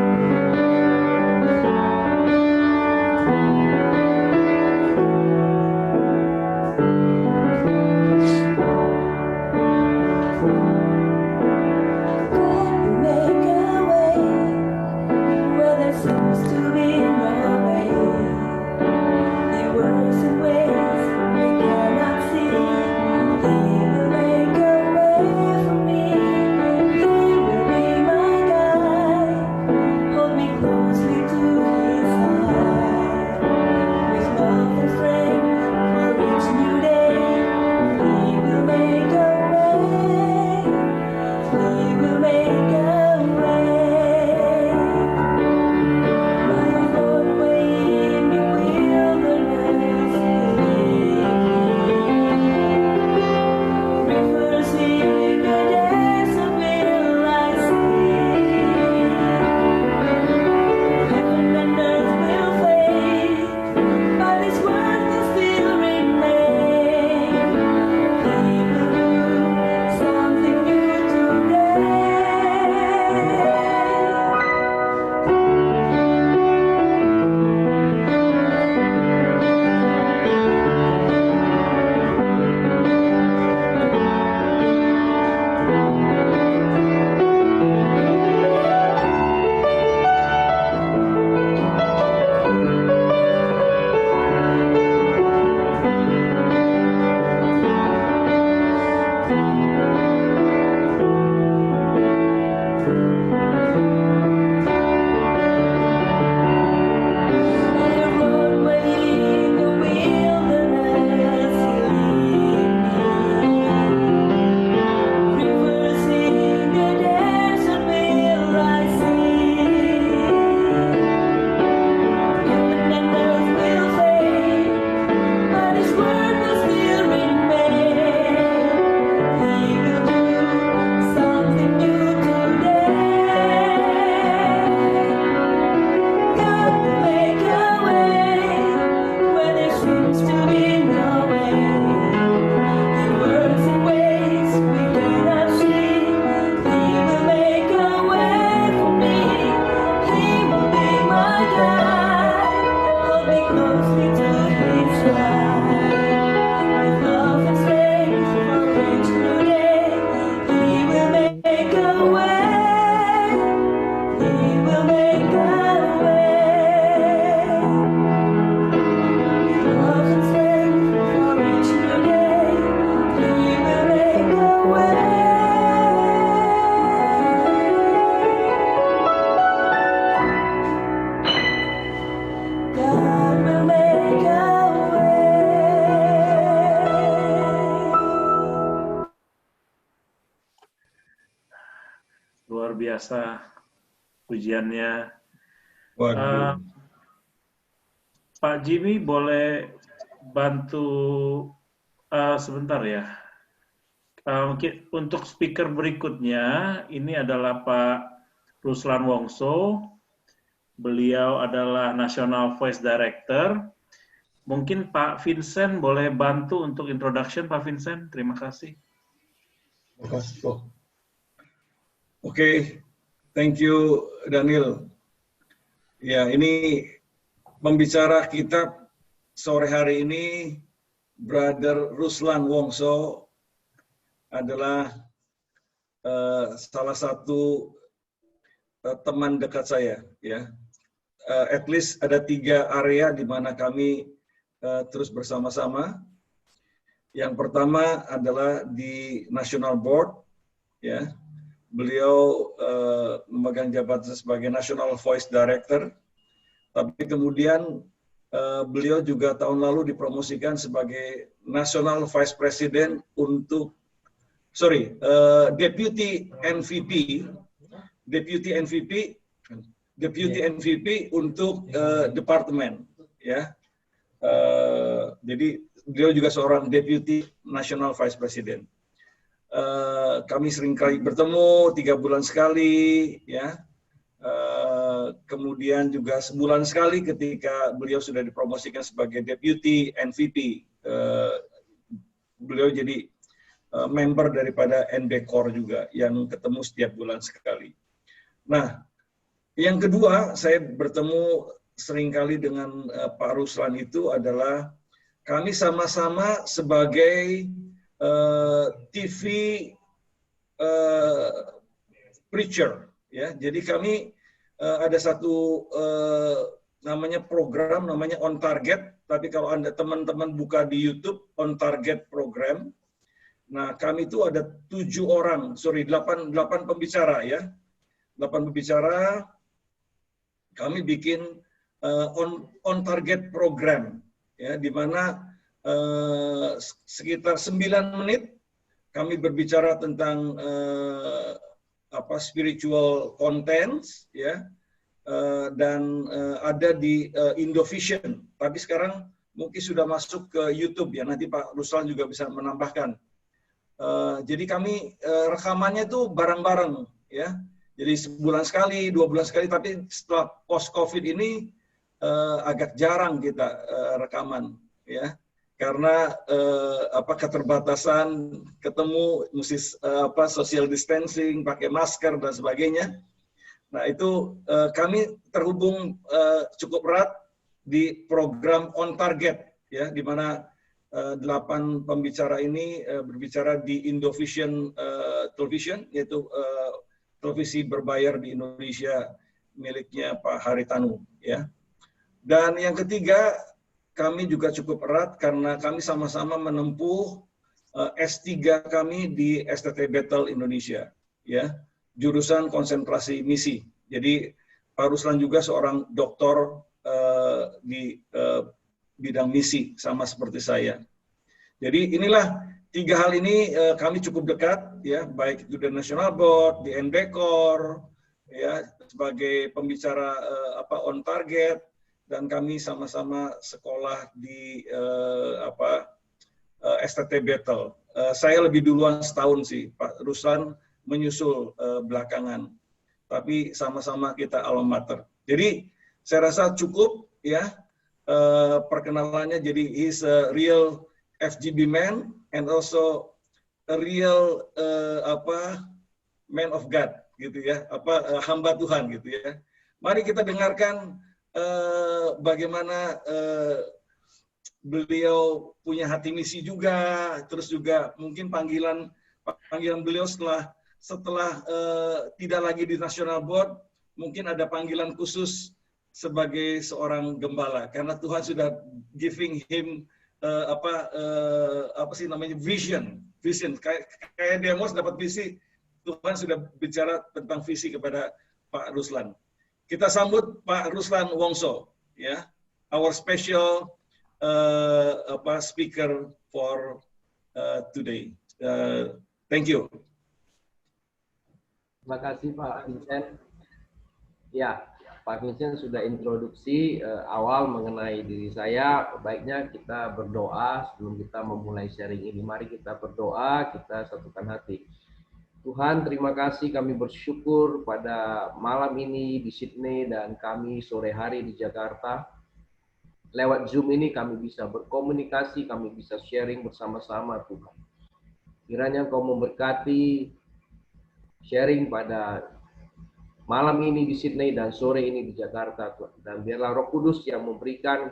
Luar biasa pujiannya. Pak Jimmy boleh bantu sebentar ya. Mungkin untuk speaker berikutnya, ini adalah Pak Ruslan Wongso. Beliau adalah National Voice Director. Mungkin Pak Vincent boleh bantu untuk introduction, Pak Vincent. Terima kasih.
Terima kasih. Oke, thank you Daniel. Ya, ini pembicara kita sore hari ini, Brother Ruslan Wongso, adalah salah satu teman dekat saya. Ya, at least ada 3 area di mana kami terus bersama-sama. Yang pertama adalah di National Board, ya. Beliau memegang jabatan sebagai National Voice Director, tapi kemudian beliau juga tahun lalu dipromosikan sebagai National Vice President untuk, Deputy MVP untuk departemen, ya. Jadi beliau juga seorang Deputy National Vice President. Kami sering kali bertemu 3 bulan sekali, ya. Kemudian juga sebulan sekali ketika beliau sudah dipromosikan sebagai Deputy MVP. Beliau jadi member daripada NB Core juga yang ketemu setiap bulan sekali. Nah, yang kedua saya bertemu seringkali dengan Pak Ruslan itu adalah kami sama-sama sebagai TV preacher, ya. Jadi kami ada satu namanya program namanya On Target. Tapi kalau Anda teman-teman buka di YouTube On Target program, nah kami itu ada 8 pembicara, ya. 8 pembicara. Kami bikin on target program, ya, di mana sekitar 9 menit kami berbicara tentang spiritual contents, ya, dan ada di Indovision. Tapi sekarang mungkin sudah masuk ke YouTube, ya. Nanti Pak Ruslan juga bisa menambahkan. Jadi kami rekamannya tuh bareng-bareng, ya. Jadi sebulan sekali, 2 bulan sekali. Tapi setelah post-COVID ini agak jarang kita rekaman, ya. Karena keterbatasan ketemu, mesti social distancing, pakai masker dan sebagainya. Nah itu kami terhubung cukup erat di program On Target, ya, di mana 8 pembicara ini berbicara di Indovision Television, yaitu televisi berbayar di Indonesia miliknya Pak Haritanu, ya. Dan yang ketiga, kami juga cukup erat karena kami sama-sama menempuh S3 kami di STT Bethel Indonesia, ya, jurusan konsentrasi misi. Jadi Pak Ruslan juga seorang doktor di bidang misi sama seperti saya. Jadi inilah 3 hal ini kami cukup dekat, ya, baik itu di National Board, di NB Core, ya, sebagai pembicara On Target. Dan kami sama-sama sekolah di STT Bethel. Saya lebih duluan setahun sih, Pak Ruslan menyusul belakangan. Tapi sama-sama kita alma mater. Jadi saya rasa cukup, ya, perkenalannya. Jadi he's a real FGB man and also a real man of God, gitu ya, hamba Tuhan, gitu ya. Mari kita dengarkan bagaimana beliau punya hati misi juga, terus juga mungkin panggilan beliau setelah tidak lagi di National Board, mungkin ada panggilan khusus sebagai seorang gembala, karena Tuhan sudah giving him vision, kayak Demos dapat visi, Tuhan sudah bicara tentang visi kepada Pak Ruslan. Kita sambut Pak Ruslan Wongso, ya, our special speaker for today. Thank you.
Terima kasih Pak Vincent. Ya, Pak Vincent sudah introduksi awal mengenai diri saya. Baiknya kita berdoa sebelum kita memulai sharing ini. Mari kita berdoa, kita satukan hati. Tuhan, terima kasih, kami bersyukur pada malam ini di Sydney dan kami sore hari di Jakarta. Lewat Zoom ini kami bisa berkomunikasi, kami bisa sharing bersama-sama Tuhan. Kiranya Kau memberkati sharing pada malam ini di Sydney dan sore ini di Jakarta, Tuhan. Dan biarlah Roh Kudus yang memberikan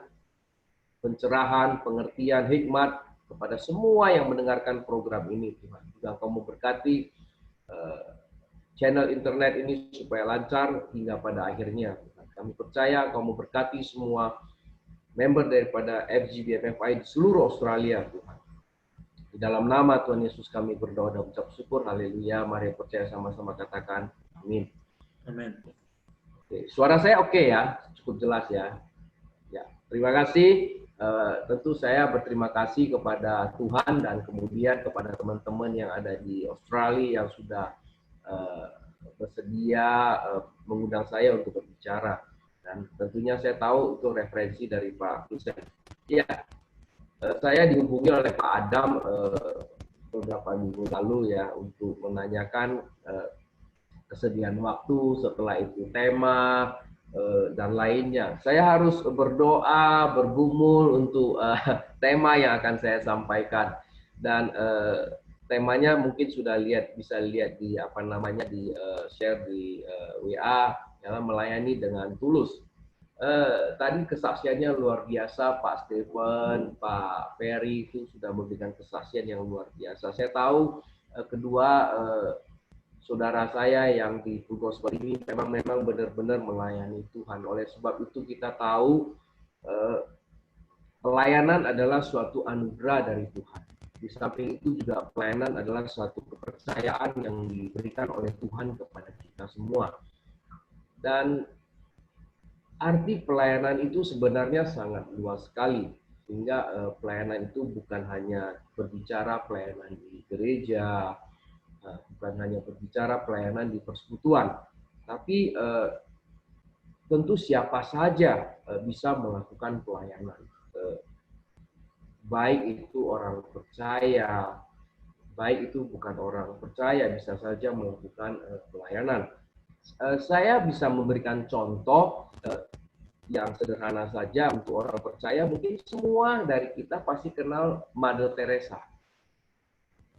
pencerahan, pengertian, hikmat kepada semua yang mendengarkan program ini, Tuhan. Juga Kau memberkati channel internet ini supaya lancar hingga pada akhirnya. Kami percaya Kau memberkati semua member daripada FGBFFI di seluruh Australia, Tuhan. Di dalam nama Tuhan Yesus kami berdoa dan ucap syukur. Haleluya. Mari percaya sama-sama katakan amin.
Amin.
Oke, suara saya oke ya, cukup jelas ya. Ya, terima kasih. Tentu saya berterima kasih kepada Tuhan dan kemudian kepada teman-teman yang ada di Australia yang sudah bersedia mengundang saya untuk berbicara. Dan tentunya saya tahu itu referensi dari Pak Vincent. Ya, saya dihubungi oleh Pak Adam beberapa minggu lalu ya untuk menanyakan kesediaan waktu, setelah itu tema, dan lainnya. Saya harus berdoa, bergumul untuk tema yang akan saya sampaikan. Dan temanya mungkin sudah bisa lihat di di share di WA, ya, melayani dengan tulus. Tadi kesaksiannya luar biasa, Pak Stephen, Pak Ferry itu sudah memberikan kesaksian yang luar biasa. Saya tahu kedua saudara saya yang di Full Gospel ini memang benar-benar melayani Tuhan. Oleh sebab itu kita tahu pelayanan adalah suatu anugerah dari Tuhan. Di samping itu juga pelayanan adalah suatu kepercayaan yang diberikan oleh Tuhan kepada kita semua. Dan arti pelayanan itu sebenarnya sangat luas sekali. Sehingga pelayanan itu bukan hanya berbicara pelayanan di gereja, bukan hanya berbicara pelayanan di persekutuan, tapi tentu siapa saja bisa melakukan pelayanan. Baik itu orang percaya, baik itu bukan orang percaya, bisa saja melakukan pelayanan. Saya bisa memberikan contoh yang sederhana saja untuk orang percaya. Mungkin semua dari kita pasti kenal Mother Teresa.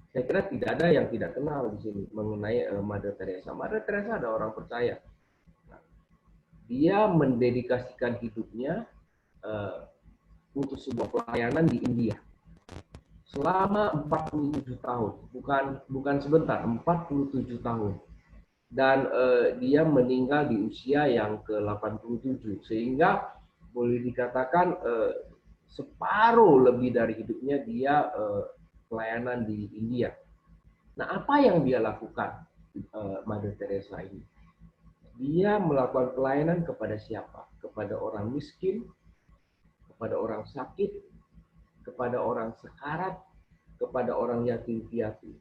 Saya kira tidak ada yang tidak kenal di sini mengenai Mother Teresa. Mother Teresa ada orang percaya. Nah, dia mendedikasikan hidupnya untuk sebuah pelayanan di India selama 47 tahun. Bukan sebentar, 47 tahun. Dan dia meninggal di usia yang ke-87. Sehingga boleh dikatakan separuh lebih dari hidupnya dia pelayanan di India. Nah, apa yang dia lakukan, Mother Teresa ini? Dia melakukan pelayanan kepada siapa? Kepada orang miskin, kepada orang sakit, kepada orang sekarat, kepada orang yatim piatu.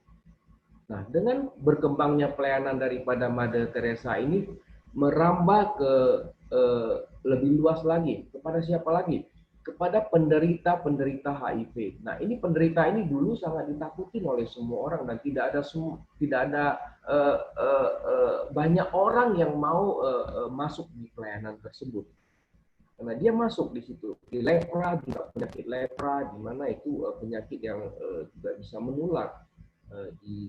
Nah, dengan berkembangnya pelayanan daripada Mother Teresa ini merambah ke lebih luas lagi. Kepada siapa lagi? Kepada penderita-penderita HIV. Nah, ini penderita ini dulu sangat ditakuti oleh semua orang dan tidak ada banyak orang yang mau masuk di pelayanan tersebut. Karena dia masuk di situ di lepra, juga penyakit lepra, di mana itu penyakit yang juga bisa menular. Di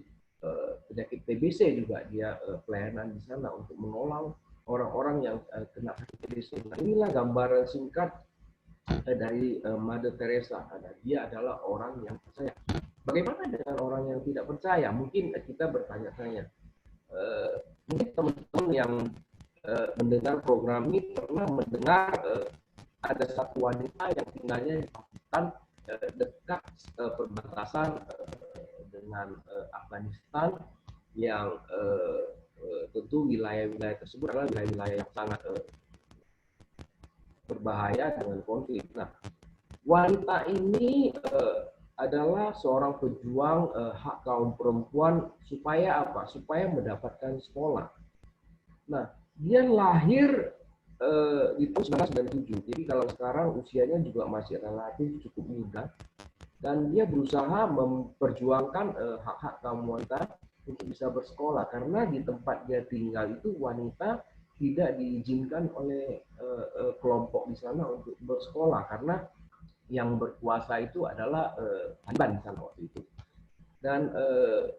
penyakit TBC juga dia pelayanan di sana untuk menolong orang-orang yang kena TBC. Nah, inilah gambaran singkat dari Mother Teresa. Dia adalah orang yang percaya. Bagaimana dengan orang yang tidak percaya? Mungkin kita bertanya-tanya. Mungkin teman-teman yang mendengar program ini pernah mendengar ada satu wanita yang tinggalnya di Pakistan dekat perbatasan dengan Afghanistan, yang tentu wilayah-wilayah tersebut adalah wilayah-wilayah yang sangat berbahaya dengan konflik. Nah, wanita ini adalah seorang pejuang hak kaum perempuan supaya apa? Supaya mendapatkan sekolah. Nah, dia lahir di tahun 1997. Jadi kalau sekarang usianya juga masih relatif cukup muda, dan dia berusaha memperjuangkan hak-hak kaum wanita untuk bisa bersekolah, karena di tempat dia tinggal itu wanita tidak diizinkan oleh kelompok di sana untuk bersekolah, karena yang berkuasa itu adalah Taliban di sana waktu itu. Dan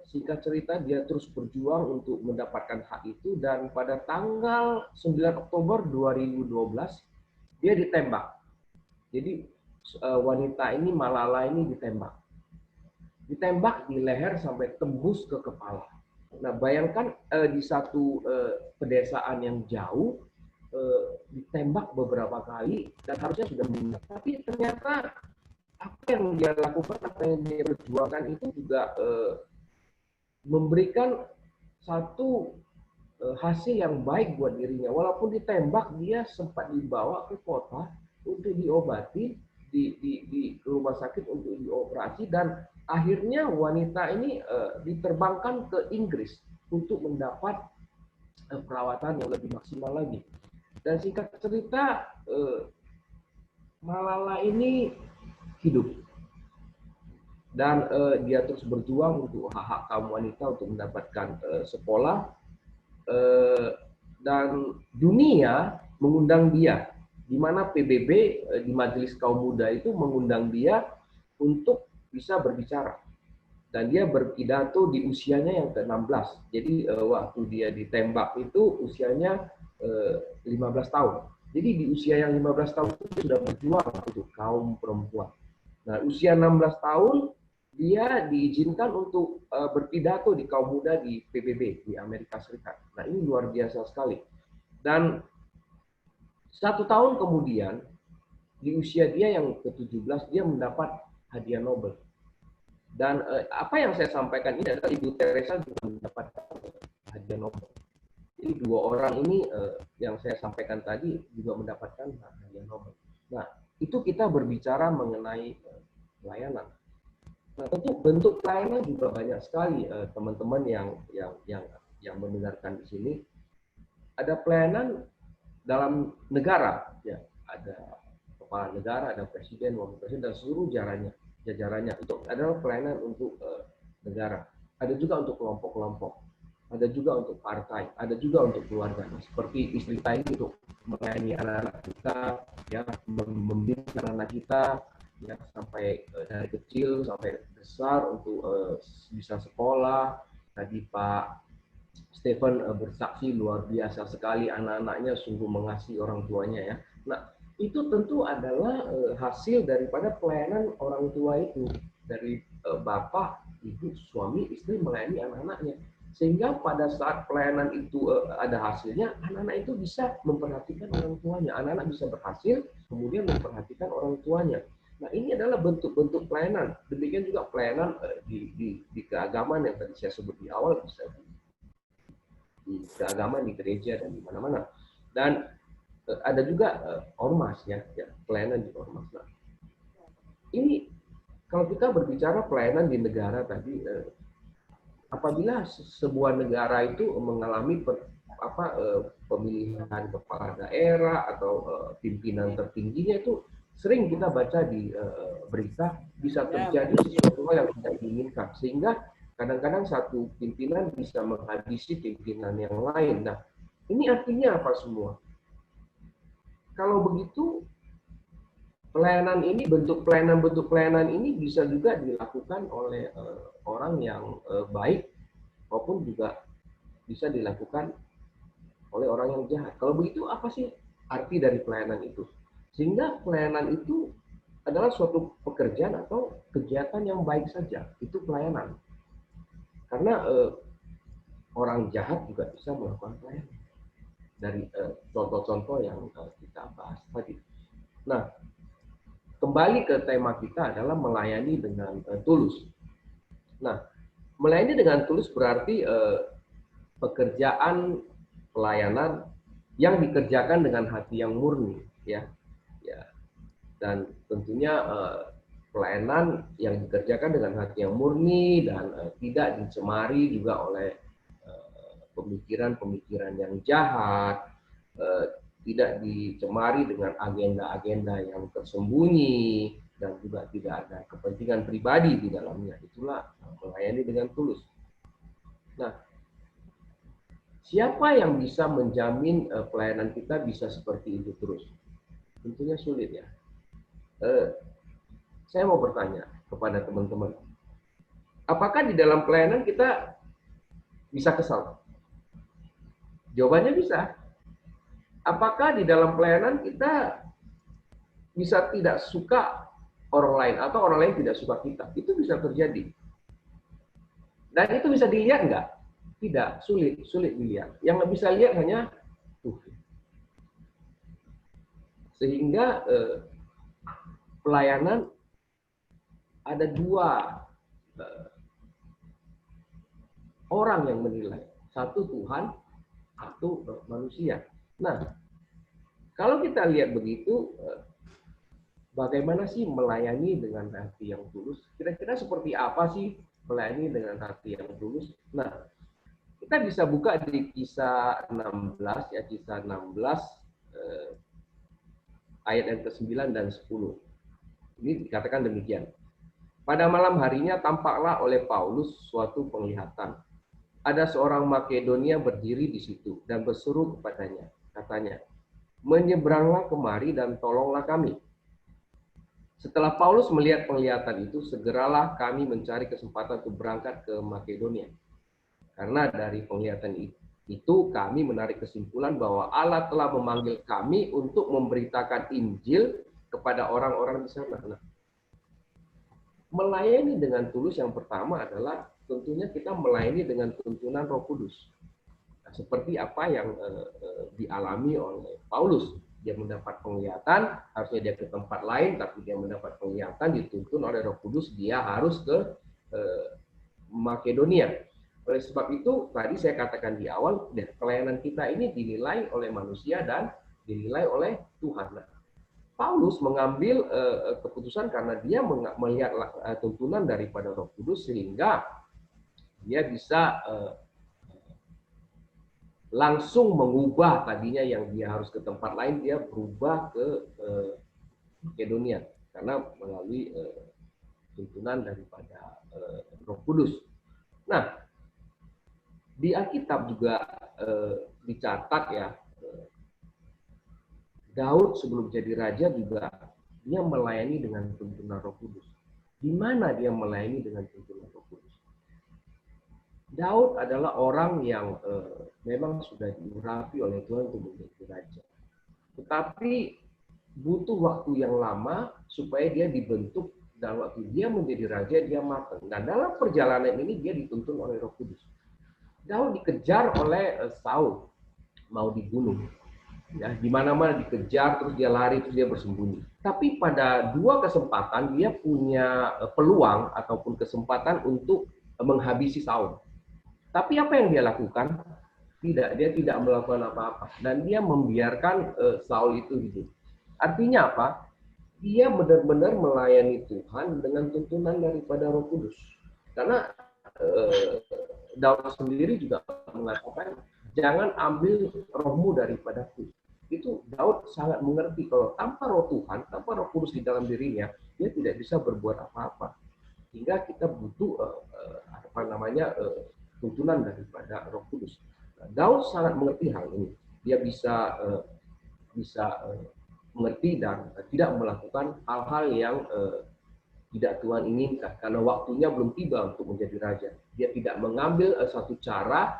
singkat cerita dia terus berjuang untuk mendapatkan hak itu, dan pada tanggal 9 Oktober 2012 dia ditembak. Jadi wanita ini, Malala ini ditembak di leher sampai tembus ke kepala. Nah, bayangkan di satu pedesaan yang jauh ditembak beberapa kali dan harusnya sudah meninggal. Tapi ternyata apa yang dia lakukan, apa yang dia perjuangkan itu juga memberikan satu hasil yang baik buat dirinya. Walaupun ditembak, dia sempat dibawa ke kota untuk diobati di rumah sakit untuk dioperasi, dan akhirnya wanita ini diterbangkan ke Inggris untuk mendapat perawatan yang lebih maksimal lagi. Dan singkat cerita, Malala ini hidup, dan dia terus berjuang untuk hak-hak kaum wanita untuk mendapatkan sekolah, dan dunia mengundang dia, di mana PBB di Majelis Kaum Muda itu mengundang dia untuk bisa berbicara. Dan dia berpidato di usianya yang ke-16. Jadi waktu dia ditembak itu usianya 15 tahun. Jadi di usia yang 15 tahun itu sudah berjuang untuk kaum perempuan. Nah, usia 16 tahun dia diizinkan untuk berpidato di kaum muda di PBB di Amerika Serikat. Nah, ini luar biasa sekali. Dan 1 tahun kemudian, di usia dia yang ke-17, dia mendapat hadiah Nobel. Dan apa yang saya sampaikan ini adalah Ibu Teresa juga mendapatkan hadiah Nobel. Jadi 2 orang ini yang saya sampaikan tadi juga mendapatkan hadiah Nobel. Nah, itu kita berbicara mengenai pelayanan. Nah, tentu bentuk pelayanan juga banyak sekali teman-teman yang mendengarkan di sini. Ada pelayanan dalam negara, ya, ada kepala negara, ada presiden, wakil presiden, dan seluruh jajarannya. Itu adalah pelayanan untuk negara. Ada juga untuk kelompok-kelompok, ada juga untuk partai, ada juga untuk keluarga. Nah, seperti istri saya ini untuk melayani anak-anak kita, ya, membimbing anak-anak kita, ya, sampai dari kecil sampai besar untuk bisa sekolah. Tadi Pak Stephen bersaksi luar biasa sekali, anak-anaknya sungguh mengasihi orang tuanya, ya. Nah, itu tentu adalah hasil daripada pelayanan orang tua itu, dari bapak, ibu, suami, istri melayani anak-anaknya. Sehingga pada saat pelayanan itu ada hasilnya, anak-anak itu bisa memperhatikan orang tuanya. Anak-anak bisa berhasil, kemudian memperhatikan orang tuanya. Nah, ini adalah bentuk-bentuk pelayanan. Demikian juga pelayanan di keagamaan yang tadi saya sebut di awal, bisa di keagamaan, di gereja, dan di mana-mana. Dan ada juga ormas, ya, pelayanan di ormas. Nah, ini kalau kita berbicara pelayanan di negara tadi, apabila sebuah negara itu mengalami pemilihan kepala daerah atau pimpinan tertingginya, itu sering kita baca di berita bisa terjadi sesuatu hal yang tidak diinginkan, sehingga kadang-kadang satu pimpinan bisa menghabisi pimpinan yang lain. Nah, ini artinya apa semua? Kalau begitu, pelayanan ini, bentuk pelayanan ini bisa juga dilakukan oleh orang yang baik, maupun juga bisa dilakukan oleh orang yang jahat. Kalau begitu, apa sih arti dari pelayanan itu? Sehingga pelayanan itu adalah suatu pekerjaan atau kegiatan yang baik saja. Itu pelayanan. Karena orang jahat juga bisa melakukan pelayanan. Dari contoh-contoh yang kita bahas tadi. Nah, kembali ke tema kita adalah melayani dengan tulus. Nah, melayani dengan tulus berarti pekerjaan pelayanan yang dikerjakan dengan hati yang murni, ya. Dan tentunya pelayanan yang dikerjakan dengan hati yang murni dan tidak dicemari juga oleh pemikiran-pemikiran yang jahat, tidak dicemari dengan agenda-agenda yang tersembunyi dan juga tidak ada kepentingan pribadi di dalamnya. Itulah melayani dengan tulus. Nah, siapa yang bisa menjamin pelayanan kita bisa seperti itu terus? Tentunya sulit ya. Saya mau bertanya kepada teman-teman, apakah di dalam pelayanan kita bisa kesal? Jawabannya bisa. Apakah di dalam pelayanan kita bisa tidak suka orang lain atau orang lain tidak suka kita? Itu bisa terjadi. Dan itu bisa dilihat nggak? Tidak, sulit dilihat. Yang bisa lihat hanya Tuhan. Sehingga pelayanan ada dua orang yang menilai. Satu Tuhan, satu manusia. Nah, kalau kita lihat begitu, bagaimana sih melayani dengan hati yang tulus? Kira-kira seperti apa sih melayani dengan hati yang tulus? Nah, kita bisa buka di Kisah 16, ya, Kisah 16, ayat yang ke-9 dan 10. Ini dikatakan demikian. Pada malam harinya tampaklah oleh Paulus suatu penglihatan. Ada seorang Makedonia berdiri di situ dan berseru kepadanya. Katanya, menyeberanglah kemari dan tolonglah kami. Setelah Paulus melihat penglihatan itu, segeralah kami mencari kesempatan untuk berangkat ke Makedonia. Karena dari penglihatan itu kami menarik kesimpulan bahwa Allah telah memanggil kami untuk memberitakan Injil kepada orang-orang di sana. Nah, melayani dengan tulus yang pertama adalah tentunya kita melayani dengan tuntunan Roh Kudus. Nah, seperti apa yang dialami oleh Paulus. Dia mendapat penglihatan, harusnya dia ke tempat lain, tapi dia mendapat penglihatan, dituntun oleh Roh Kudus, dia harus ke Makedonia. Oleh sebab itu, tadi saya katakan di awal, pelayanan kita ini dinilai oleh manusia dan dinilai oleh Tuhan. Nah, Paulus mengambil keputusan karena dia melihat tuntunan daripada Roh Kudus, sehingga dia bisa langsung mengubah tadinya yang dia harus ke tempat lain, dia berubah ke Makedonia karena melalui tuntunan daripada Roh Kudus. Nah, di Alkitab juga dicatat ya, Daud sebelum jadi raja juga dia melayani dengan tuntunan Roh Kudus. Di mana dia melayani dengan tuntunan Roh Kudus? Daud adalah orang yang memang sudah diurapi oleh Tuhan untuk menjadi raja. Tetapi butuh waktu yang lama supaya dia dibentuk, dan waktu dia menjadi raja dia matang. Dan dalam perjalanan ini dia dituntun oleh Roh Kudus. Daud dikejar oleh Saul, mau dibunuh. Ya, di mana-mana dikejar, terus dia lari, terus dia bersembunyi. Tapi pada dua kesempatan dia punya peluang ataupun kesempatan untuk menghabisi Saul. Tapi apa yang dia lakukan? Tidak, dia tidak melakukan apa-apa. Dan dia membiarkan Saul itu hidup. Artinya apa? Dia benar-benar melayani Tuhan dengan tuntunan daripada Roh Kudus. Karena Daud sendiri juga mengatakan, jangan ambil rohmu daripadaku. Itu Daud sangat mengerti kalau tanpa Roh Tuhan, tanpa Roh Kudus di dalam dirinya, dia tidak bisa berbuat apa-apa. Hingga kita butuh tuntunan daripada Roh Kudus. Daud sangat mengerti hal ini. Dia bisa mengerti dan tidak melakukan hal-hal yang tidak Tuhan inginkan karena waktunya belum tiba untuk menjadi raja. Dia tidak mengambil satu cara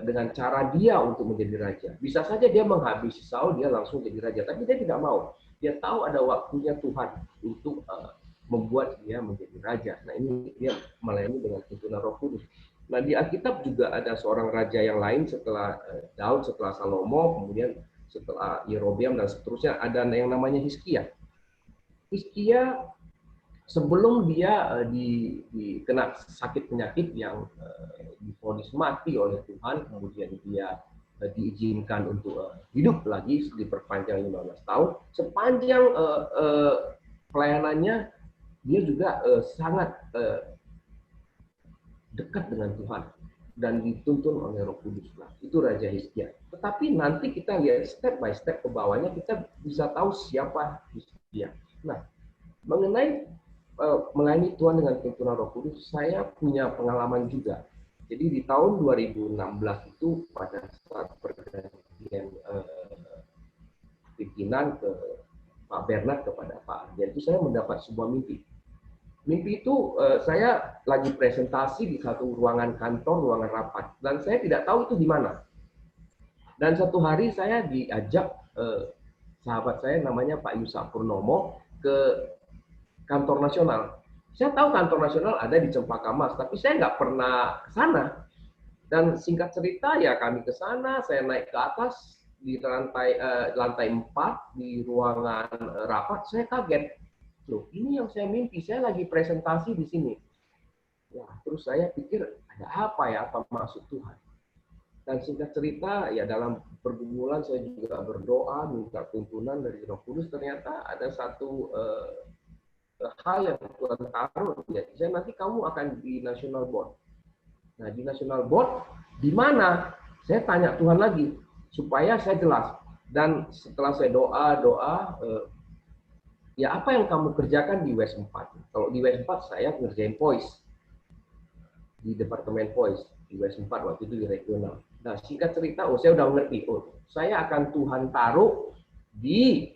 dengan cara dia untuk menjadi raja. Bisa saja dia menghabisi Saul, dia langsung jadi raja, tapi dia tidak mau. Dia tahu ada waktunya Tuhan untuk membuat dia menjadi raja. Nah, ini dia melayani dengan tuntunan Roh Kudus. Nah, di Alkitab juga ada seorang raja yang lain setelah Daud, setelah Salomo, kemudian setelah Yerobeam dan seterusnya, ada yang namanya Hizkia. Hizkia sebelum dia dikena sakit penyakit yang divonis mati oleh Tuhan, kemudian dia diizinkan untuk hidup lagi, diperpanjang 15 tahun. Sepanjang pelayanannya, dia juga sangat dekat dengan Tuhan. dan dituntun oleh Roh Kudus. Nah, itu Raja Hizkia. Tetapi nanti kita lihat step by step ke bawahnya, kita bisa tahu siapa Hizkia. Nah, mengenai melayani Tuhan dengan tuntunan Roh Kudus, saya punya pengalaman juga. Jadi di tahun 2016 itu pada saat pergantian pimpinan ke Pak Bernard kepada Pak Ardian, itu saya mendapat sebuah mimpi. Mimpi itu saya lagi presentasi di satu ruangan kantor, ruangan rapat, dan saya tidak tahu itu di mana. Dan satu hari saya diajak sahabat saya namanya Pak Yusak Purnomo ke kantor nasional. Saya tahu kantor nasional ada di Cempaka Mas, tapi saya nggak pernah ke sana. Dan singkat cerita ya kami ke sana, saya naik ke atas di lantai 4 di ruangan rapat, saya kaget. Loh, ini yang saya mimpi, saya lagi presentasi di sini. Ya, terus saya pikir ada apa ya, apa maksud Tuhan? Dan singkat cerita, ya dalam pergumulan saya juga berdoa, minta tuntunan dari Roh Kudus. Ternyata ada satu hal yang Tuhan taruh. Ya, saya nanti kamu akan di National Board. Nah, di National Board, di mana? Saya tanya Tuhan lagi, supaya saya jelas. Dan setelah saya doa, ya apa yang kamu kerjakan di WES 4? Kalau di WES 4 saya ngerjain voice di departemen voice di WES 4 waktu itu di regional. Nah, singkat cerita, saya udah ngerti, saya akan Tuhan taruh di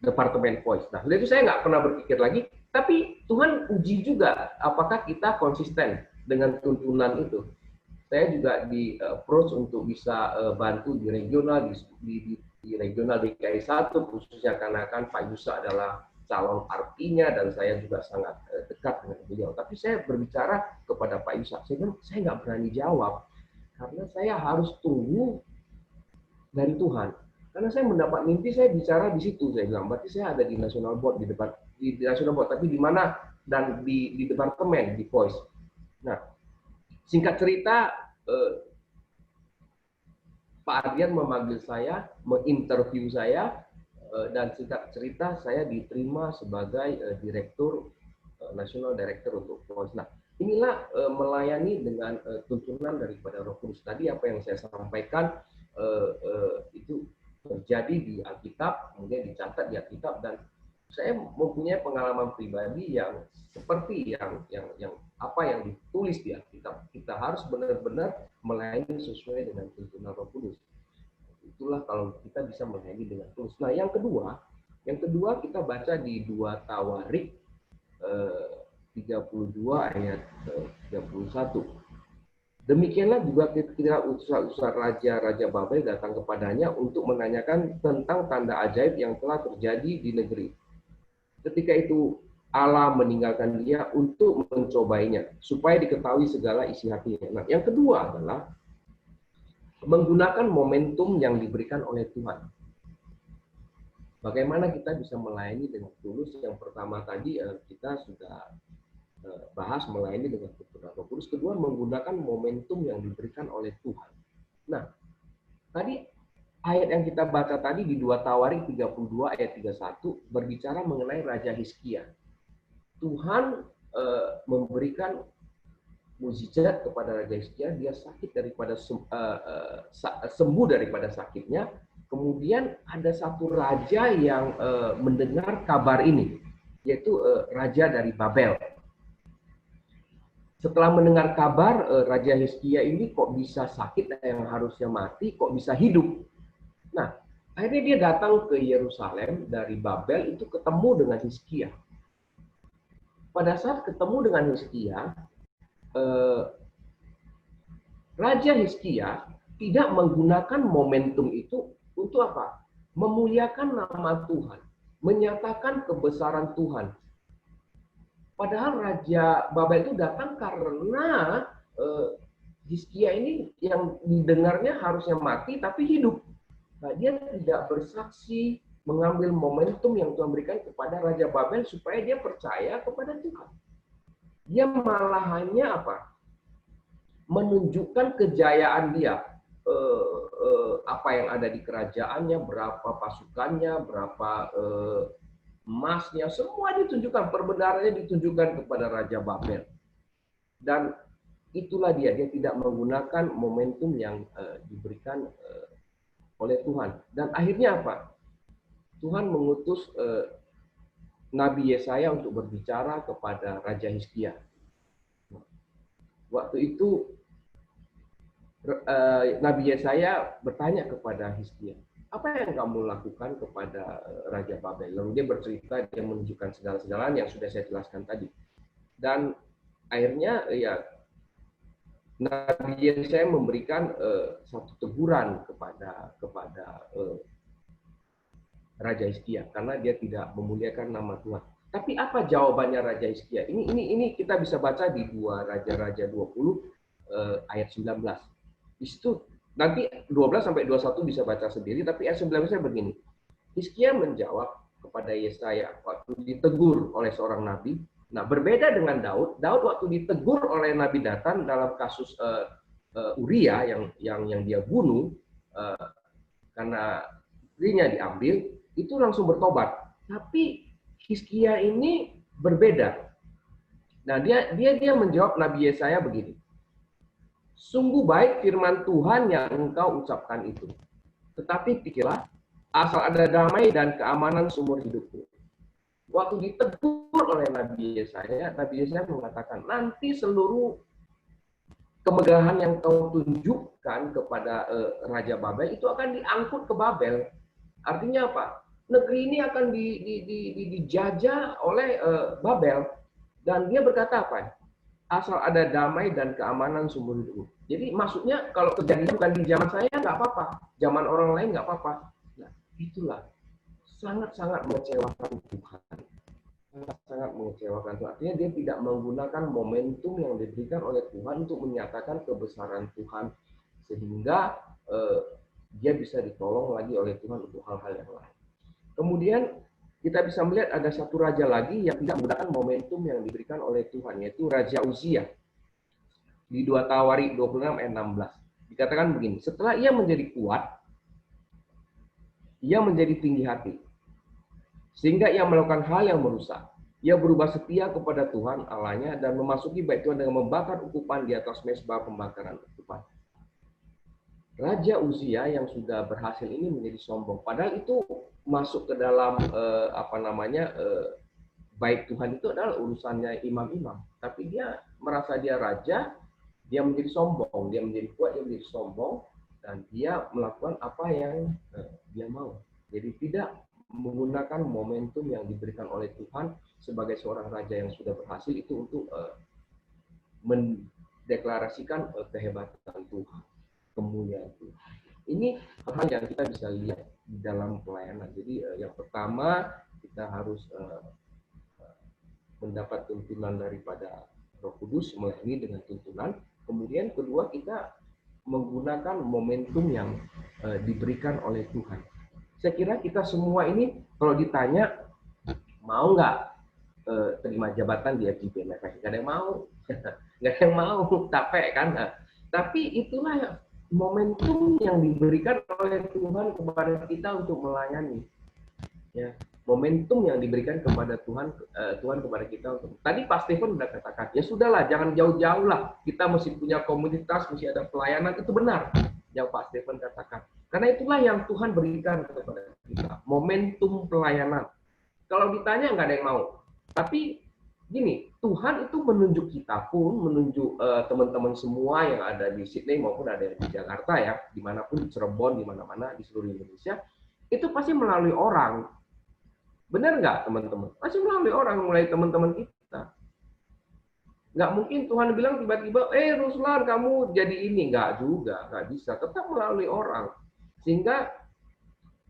departemen voice. Nah, itu saya nggak pernah berpikir lagi, tapi Tuhan uji juga apakah kita konsisten dengan tuntunan itu. Saya juga di approach untuk bisa bantu di regional di regional DKI 1, khususnya karena kan Pak Yusa adalah calon artinya dan saya juga sangat dekat dengan beliau. Tapi saya berbicara kepada Pak Yusa, saya bilang saya nggak berani jawab karena saya harus tunggu dari Tuhan. Karena saya mendapat mimpi, saya bicara di situ, saya bilang berarti saya ada di National Board di National Board, tapi di mana? Dan di departemen di voice. Nah, singkat cerita, Pak Ardian memanggil saya, menginterview saya, dan singkat cerita saya diterima sebagai Direktur National Director untuk voice. Nah, inilah melayani dengan tuntunan daripada Roh Kudus. Tadi apa yang saya sampaikan itu terjadi di Alkitab, kemudian dicatat di Alkitab, dan saya mempunyai pengalaman pribadi yang seperti yang apa yang ditulis di Alkitab. Kita harus benar-benar melayani sesuai dengan tuntunan Roh Kudus. Itulah kalau kita bisa melayani dengan tulus. Nah, yang kedua kita baca di 2 Tawarik 32 ayat 31. Demikianlah juga ketika utusan Raja Babel datang kepadanya untuk menanyakan tentang tanda ajaib yang telah terjadi di negeri. Ketika itu Allah meninggalkan dia untuk mencobainya, supaya diketahui segala isi hatinya. Nah, yang kedua adalah menggunakan momentum yang diberikan oleh Tuhan. Bagaimana kita bisa melayani dengan tulus? Yang pertama tadi kita sudah bahas melayani dengan tuntunan Roh Kudus. Kedua, menggunakan momentum yang diberikan oleh Tuhan. Nah, tadi ayat yang kita baca tadi di 2 Tawarik 32 ayat 31 berbicara mengenai Raja Hizkia. Tuhan memberikan mukjizat kepada Raja Hizkia, dia sakit daripada sembuh daripada sakitnya. Kemudian ada satu raja yang mendengar kabar ini, yaitu raja dari Babel. Setelah mendengar kabar Raja Hizkia ini kok bisa sakit yang harusnya mati, kok bisa hidup. Nah, akhirnya dia datang ke Yerusalem dari Babel itu ketemu dengan Hizkia. Pada saat ketemu dengan Hizkia, Raja Hizkia tidak menggunakan momentum itu untuk apa? Memuliakan nama Tuhan, menyatakan kebesaran Tuhan. Padahal Raja Babel itu datang karena Hizkia ini yang didengarnya harusnya mati tapi hidup. Nah, dia tidak bersaksi, mengambil momentum yang Tuhan berikan kepada Raja Babel supaya dia percaya kepada Tuhan. Dia malah hanya apa? Menunjukkan kejayaan dia. Apa yang ada di kerajaannya, berapa pasukannya, berapa emasnya, semua ditunjukkan, perbenarannya ditunjukkan kepada Raja Babel. Dan itulah dia tidak menggunakan momentum yang diberikan oleh Tuhan. Dan akhirnya apa? Tuhan mengutus Nabi Yesaya untuk berbicara kepada Raja Hizkia. Waktu itu Nabi Yesaya bertanya kepada Hizkia, apa yang kamu lakukan kepada Raja Babel? Lalu dia bercerita, dia menunjukkan segala-segalanya yang sudah saya jelaskan tadi. Dan akhirnya ya Nabi Yesaya memberikan satu teguran kepada Raja Hizkia karena dia tidak memuliakan nama Tuhan. Tapi apa jawabannya Raja Hizkia? Ini kita bisa baca di 2 Raja-Raja 20 ayat 19. Di situ nanti 12 sampai 21 bisa baca sendiri, tapi ayat 19-nya begini. Hizkia menjawab kepada Yesaya waktu ditegur oleh seorang nabi. Nah, berbeda dengan Daud. Daud waktu ditegur oleh Nabi Nathan dalam kasus Uria yang dia bunuh karena istrinya diambil, itu langsung bertobat. Tapi Hizkia ini berbeda. Nah, dia menjawab Nabi Yesaya begini. Sungguh baik firman Tuhan yang engkau ucapkan itu. Tetapi pikirlah, asal ada damai dan keamanan seumur hidupmu. Waktu ditegur oleh Nabi Yesaya mengatakan, nanti seluruh kemegahan yang kau tunjukkan kepada Raja Babel itu akan diangkut ke Babel. Artinya apa? Negeri ini akan dijajah oleh Babel. Dan dia berkata apa? Asal ada damai dan keamanan seumur hidup. Jadi maksudnya kalau terjadi bukan di zaman saya nggak apa-apa, zaman orang lain nggak apa-apa. Nah, itulah sangat-sangat mengecewakan Tuhan. Sangat mengecewakan Tuhan. Artinya dia tidak menggunakan momentum yang diberikan oleh Tuhan untuk menyatakan kebesaran Tuhan sehingga dia bisa ditolong lagi oleh Tuhan untuk hal-hal yang lain. Kemudian kita bisa melihat ada satu raja lagi yang tidak menggunakan momentum yang diberikan oleh Tuhan, yaitu Raja Uzia. Di 2 Tawarik 26 ayat 16. Dikatakan begini, setelah ia menjadi kuat, ia menjadi tinggi hati. Sehingga ia melakukan hal yang merusak. Ia berubah setia kepada Tuhan Allahnya dan memasuki bait Tuhan dengan membakar ukupan di atas mezbah pembakaran ukupan. Raja Uzia yang sudah berhasil ini menjadi sombong. Padahal itu masuk ke dalam baik Tuhan itu adalah urusannya imam-imam. Tapi dia merasa dia raja, dia menjadi sombong, dia menjadi kuat, dia menjadi sombong, dan dia melakukan apa yang dia mau. Jadi tidak menggunakan momentum yang diberikan oleh Tuhan sebagai seorang raja yang sudah berhasil itu untuk mendeklarasikan kehebatan Tuhan, kemuliaan Tuhan. Ini hal yang kita bisa lihat di dalam pelayanan. Jadi yang pertama kita harus mendapat tuntunan daripada Roh Kudus melayani dengan tuntunan. Kemudian kedua kita menggunakan momentum yang diberikan oleh Tuhan. Saya kira kita semua ini kalau ditanya mau nggak terima jabatan di FGP MFS, nggak ada yang mau, nggak ada yang mau, capek kan. Tapi itulah momentum yang diberikan oleh Tuhan kepada kita untuk melayani. Ya, momentum yang diberikan kepada Tuhan kepada kita untuk. Tadi Pak Stephen sudah katakan, ya sudahlah, jangan jauh-jauh lah. Kita mesti punya komunitas, mesti ada pelayanan, itu benar yang Pak Stephen katakan. Karena itulah yang Tuhan berikan kepada kita, momentum pelayanan. Kalau ditanya nggak ada yang mau. Tapi gini, Tuhan itu menunjuk kita pun, menunjuk teman-teman semua yang ada di Sydney maupun ada di Jakarta ya, dimanapun, di Cirebon, di mana-mana, di seluruh Indonesia, itu pasti melalui orang. Benar nggak teman-teman? Pasti melalui orang, mulai teman-teman kita. Nggak mungkin Tuhan bilang tiba-tiba, Ruslan kamu jadi ini. Nggak juga, nggak bisa. Tetap melalui orang. Sehingga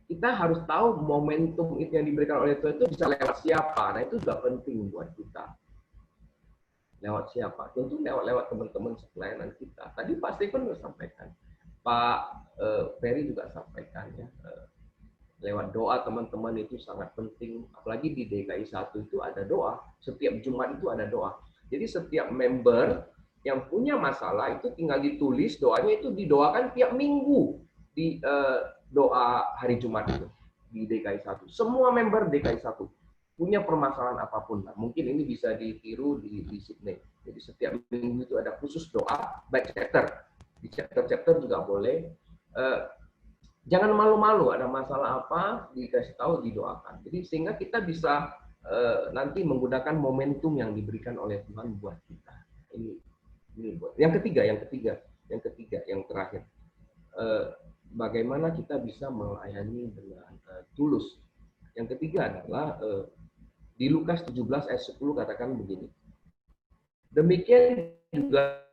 kita harus tahu momentum itu yang diberikan oleh Tuhan itu bisa lewat siapa. Nah itu juga penting buat kita. Lewat siapa? Tentu lewat teman-teman pelayanan kita. Tadi Pak Stephen sudah sampaikan. Pak Ferry juga sampaikan ya. Lewat doa teman-teman itu sangat penting. Apalagi di DKI 1 itu ada doa. Setiap Jumat itu ada doa. Jadi setiap member yang punya masalah itu tinggal ditulis doanya, itu didoakan tiap minggu di doa hari Jumat itu di DKI 1. Semua member DKI 1. punya permasalahan apapun. Nah, mungkin ini bisa ditiru di Sydney. Jadi setiap minggu itu ada khusus doa, baik chapter. Di chapter-chapter juga boleh. Jangan malu-malu, ada masalah apa, dikasih tahu, didoakan. Jadi sehingga kita bisa nanti menggunakan momentum yang diberikan oleh Tuhan buat kita. Ini buat. Yang ketiga, yang terakhir. Bagaimana kita bisa melayani dengan tulus. Yang ketiga adalah di Lukas 17 ayat 10 katakan begini. Demikian juga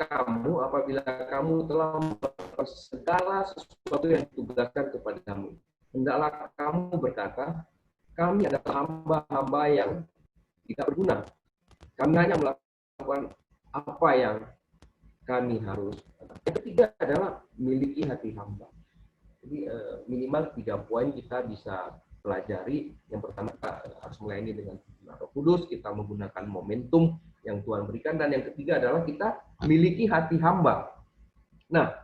kamu apabila kamu telah melakukan segala sesuatu yang ditugaskan kepada kamu. Hendaklah kamu berkata, kami adalah hamba-hamba yang tidak berguna. Kami hanya melakukan apa yang kami harus. Yang ketiga adalah miliki hati hamba. Jadi minimal 3 poin kita bisa pelajari. Yang pertama kita harus melayani dengan Roh Kudus, kita menggunakan momentum yang Tuhan berikan, dan yang ketiga adalah kita miliki hati hamba. Nah,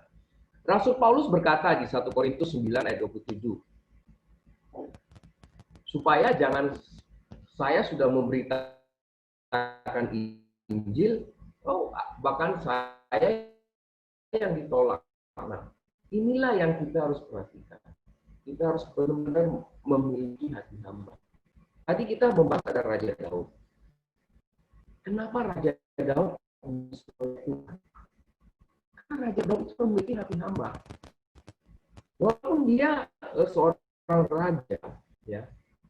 Rasul Paulus berkata di 1 Korintus 9 ayat 27, supaya jangan saya sudah memberitakan Injil, bahkan saya yang ditolak. Nah, inilah yang kita harus perhatikan. Kita harus benar-benar memiliki hati hamba. Tadi kita membahas ada Raja Daud. Kenapa Raja Daud seperti itu? Karena Raja Daud itu memiliki hati hamba. Walaupun dia seorang raja, ya,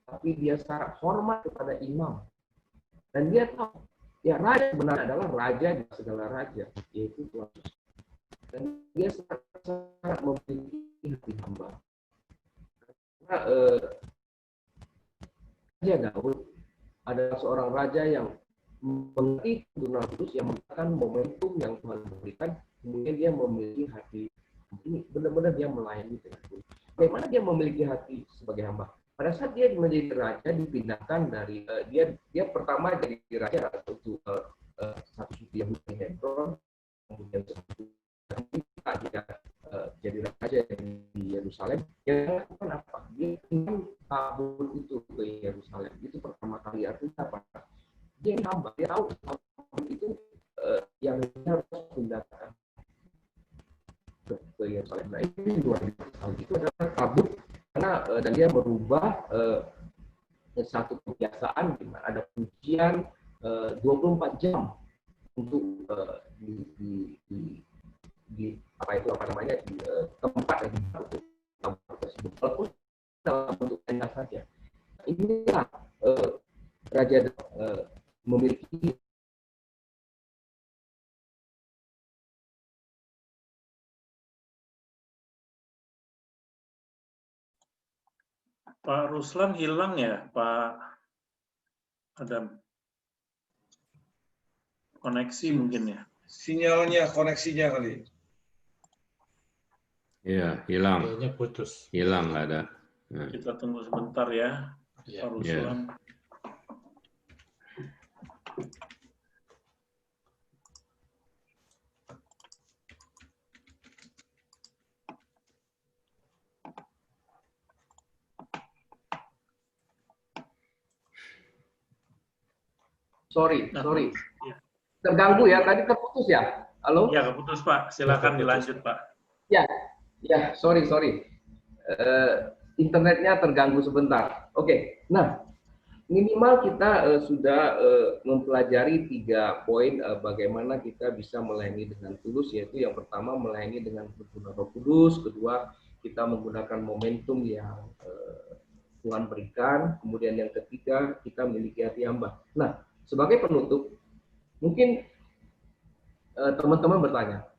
tapi dia sangat hormat kepada imam. Dan dia tahu, ya raja benar adalah raja di segala raja, yaitu Tuhan Yesus. Dan dia sangat memiliki hati hamba. Karena Raja Daud adalah seorang raja yang mengerti Roh Kudus, yang menggunakan momentum yang Tuhan berikan, kemudian dia memiliki hati ini, benar-benar dia melayani dengan tulus. Bagaimana dia memiliki hati sebagai hamba? Pada saat dia menjadi raja, dipindahkan dari dia pertama jadi raja untuk satu suku Yahudi Hebron, kemudian dia jadi raja di Yerusalem. Yang lakukan apa? Dia ingin tabur itu ke Yerusalem. Itu pertama kali. Artinya apa? Dia hamba, dia tahu itu yang harus pindahkan ke Yerusalem. Nah, ini luar biasa. Itu adalah tabur karena dan dia merubah satu kebiasaan di mana ada pujian 24 jam untuk di tempat yang untuk tabur tersebut. Walaupun dalam bentuk tenda saja. Inilah Raja memiliki
Pak Ruslan hilang ya, Pak Adam? Koneksi mungkin ya?
Sinyalnya, koneksinya kali.
Iya, hilang.
Kayaknya putus.
Hilang, nggak ada. Nah.
Kita tunggu sebentar ya, Pak Ruslan.
Sorry. Terganggu ya, tadi terputus ya? Halo?
Ya, keputus Pak. Silakan dilanjut Pak.
Ya, sorry. Internetnya terganggu sebentar. Oke, nah minimal kita sudah mempelajari 3 poin bagaimana kita bisa melayani dengan tulus, yaitu yang pertama melayani dengan berguna Roh Kudus, kedua kita menggunakan momentum yang Tuhan berikan, kemudian yang ketiga kita memiliki hati hamba. Nah, sebagai penutup, mungkin teman-teman bertanya,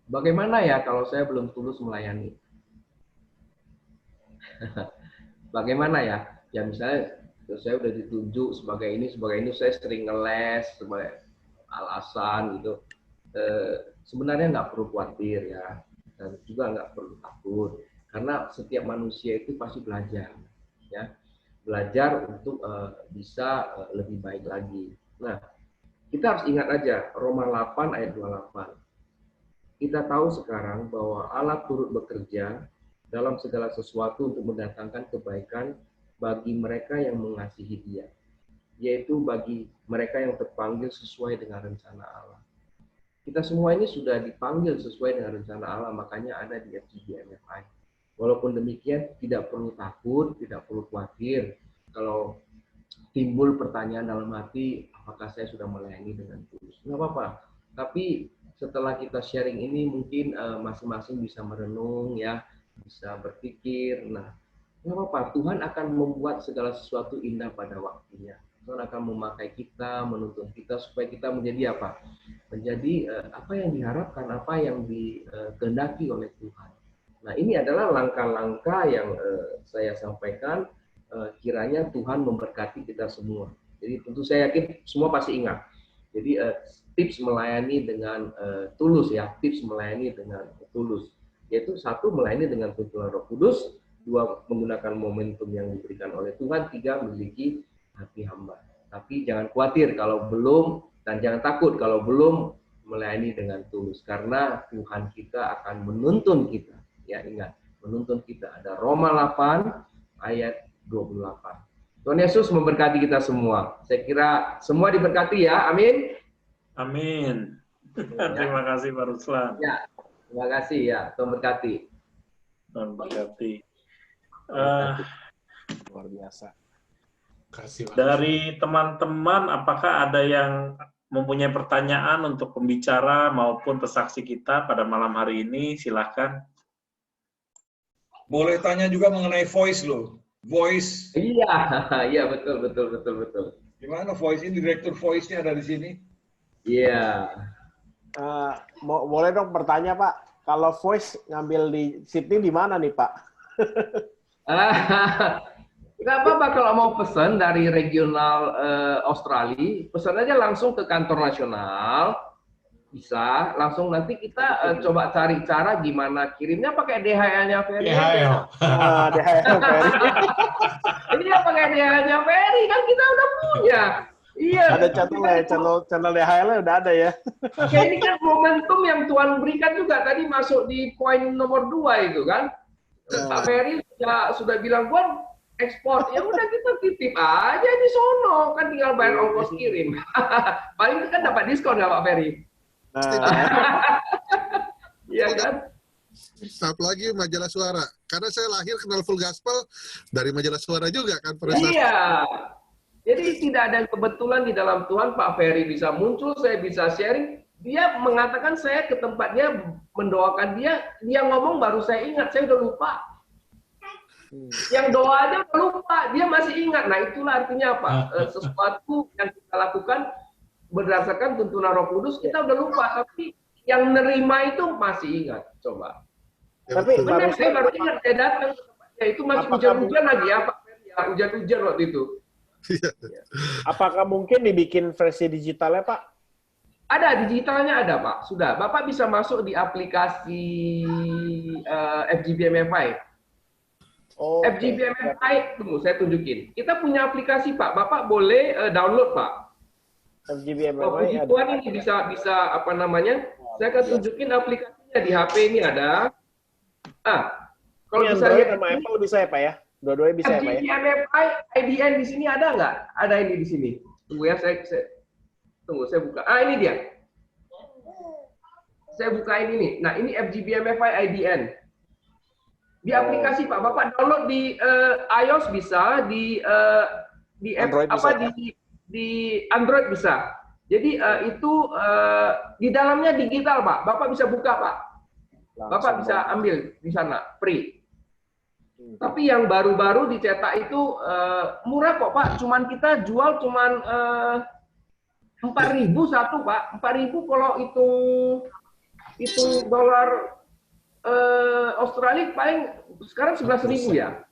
bagaimana ya kalau saya belum tulus melayani? Bagaimana ya? Ya misalnya saya udah ditunjuk sebagai ini, saya sering ngeles sebagai alasan gitu. Sebenarnya nggak perlu khawatir ya, dan juga nggak perlu takut, karena setiap manusia itu pasti belajar, ya, belajar untuk bisa lebih baik lagi. Nah, kita harus ingat aja Roma 8 ayat 28. Kita tahu sekarang bahwa Allah turut bekerja dalam segala sesuatu untuk mendatangkan kebaikan bagi mereka yang mengasihi Dia, yaitu bagi mereka yang terpanggil sesuai dengan rencana Allah. Kita semua ini sudah dipanggil sesuai dengan rencana Allah, makanya ada di FGBMFI. Walaupun demikian, tidak perlu takut, tidak perlu khawatir. Kalau timbul pertanyaan dalam hati, apakah saya sudah melayani dengan tulus? Nggak apa-apa. Tapi setelah kita sharing ini, mungkin masing-masing bisa merenung, ya, bisa berpikir. Nah, nggak apa-apa. Tuhan akan membuat segala sesuatu indah pada waktunya. Tuhan akan memakai kita, menuntun kita supaya kita menjadi apa? Menjadi apa yang diharapkan, apa yang dikehendaki oleh Tuhan. Nah, ini adalah langkah-langkah yang saya sampaikan. Kiranya Tuhan memberkati kita semua. Jadi tentu saya yakin semua pasti ingat. Jadi tips melayani dengan tulus, ya, tips melayani dengan tulus. Yaitu satu, melayani dengan tuntunan Roh Kudus. Dua, menggunakan momentum yang diberikan oleh Tuhan. Tiga, memiliki hati hamba. Tapi jangan khawatir kalau belum, dan jangan takut kalau belum melayani dengan tulus, karena Tuhan kita akan menuntun kita. Ya, ingat, menuntun kita. Ada Roma 8 ayat 28. Tuhan Yesus memberkati kita semua. Saya kira semua diberkati, ya. Amin.
Amin. Terima kasih Pak Ruslan.
Ya, terima kasih, ya. Tuhan berkati.
Tuhan berkati.
Luar biasa.
Dari teman-teman, apakah ada yang mempunyai pertanyaan untuk pembicara maupun pesaksi kita pada malam hari ini? Silahkan.
Boleh tanya juga mengenai voice loh. Voice.
Iya, iya, betul.
Gimana voice ini? Direktur voice-nya ada di sini.
Iya.
Boleh dong bertanya, Pak. Kalau voice ngambil di Sydney di mana nih, Pak?
Nggak apa-apa kalau mau pesan dari regional Australia, pesan aja langsung ke kantor nasional, bisa. Langsung nanti kita coba cari cara gimana kirimnya pakai DHL-nya Ferry.
DHL. DHL Ferry.
Ini ya pakai DHL-nya Ferry, kan kita udah punya. Iya.
Ada channel DHL-nya udah ada ya.
Oke, ini kan momentum yang Tuhan berikan juga. Tadi masuk di poin nomor 2 itu kan. Pak Ferry sudah bilang, gua ekspor, ya udah kita titip aja di sono, kan tinggal bayar ongkos kirim. Paling kan dapat diskon nggak Pak Ferry? Iya kan?
Satu lagi majalah Suara, karena saya lahir kenal Full Gospel dari majalah Suara juga kan.
Iya. Jadi tidak ada kebetulan di dalam Tuhan. Pak Ferry bisa muncul, saya bisa sharing. Dia mengatakan saya ke tempatnya mendoakan dia ngomong baru saya ingat, saya udah lupa. Yang doa aja lupa, dia masih ingat. Nah, itulah artinya apa? Sesuatu yang kita lakukan berdasarkan tuntunan Roh Kudus, kita udah lupa, tapi yang nerima itu masih ingat. Coba.
Tapi
benar, saya baru ingat, saya datang ke tempatnya, itu masih hujan-hujan lagi ya, Pak. Ya, hujan-hujan waktu itu.
Apakah mungkin dibikin versi digitalnya, Pak?
Ada, digitalnya ada, Pak. Sudah. Bapak bisa masuk di aplikasi FGBMFI.
Oh,
FGBMFI, tunggu saya tunjukin. Kita punya aplikasi, Pak. Bapak boleh download, Pak.
FGBMFI
ada. Tuhan ini bisa apa namanya? Saya akan tunjukin aplikasinya di HP ini ada. Kalau bisa
Android
lihat
sama Apple bisa ya, Pak ya? Dua-duanya bisa ya, Pak ya?
FGBMFI IDN di sini ada nggak? Ada ini di sini. Tunggu ya, tunggu saya buka. Ini dia. Saya buka ini nih. Nah, ini FGBMFI IDN. Di aplikasi Pak, Bapak download di iOS bisa, di
Android
apa
bisa,
di Android bisa. Jadi itu di dalamnya digital Pak. Bapak bisa buka Pak. Bapak bisa ambil di sana free. Tapi yang baru-baru dicetak itu murah kok Pak. Cuman kita jual cuman 4.000 satu Pak. 4.000 kalau itu dolar Australia paling sekarang 11.000 ya.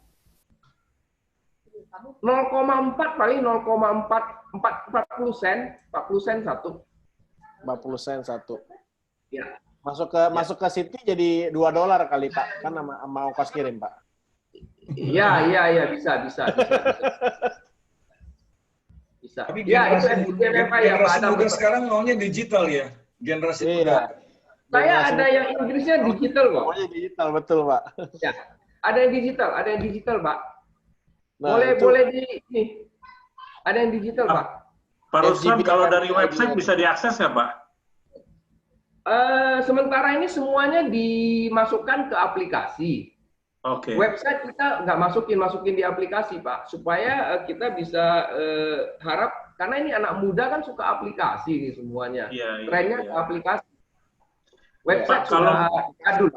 0,4 paling 0,40 sen satu.
40 sen satu.
Ya.
Masuk ke City jadi $2 kali Pak, kan sama ongkos kirim Pak.
Iya bisa.
Tapi
Ya,
generasi muda sekarang maunya digital ya. Generasi muda.
Saya ada yang Inggrisnya digital kok.
Pokoknya digital, betul Pak.
Ya, ada yang digital Pak. boleh
itu
boleh di ini. Ada yang digital, Pak.
Pak Ruslan,
FGP
kalau
kan
dari website bisa diakses nggak, Pak?
Sementara ini semuanya dimasukkan ke aplikasi.
Oke.
Website kita nggak masukin di aplikasi, Pak, supaya kita bisa harap, karena ini anak muda kan suka aplikasi nih semuanya.
Iya,
Trennya
iya.
ke aplikasi. Website
Pak, kalau
sudah jadul.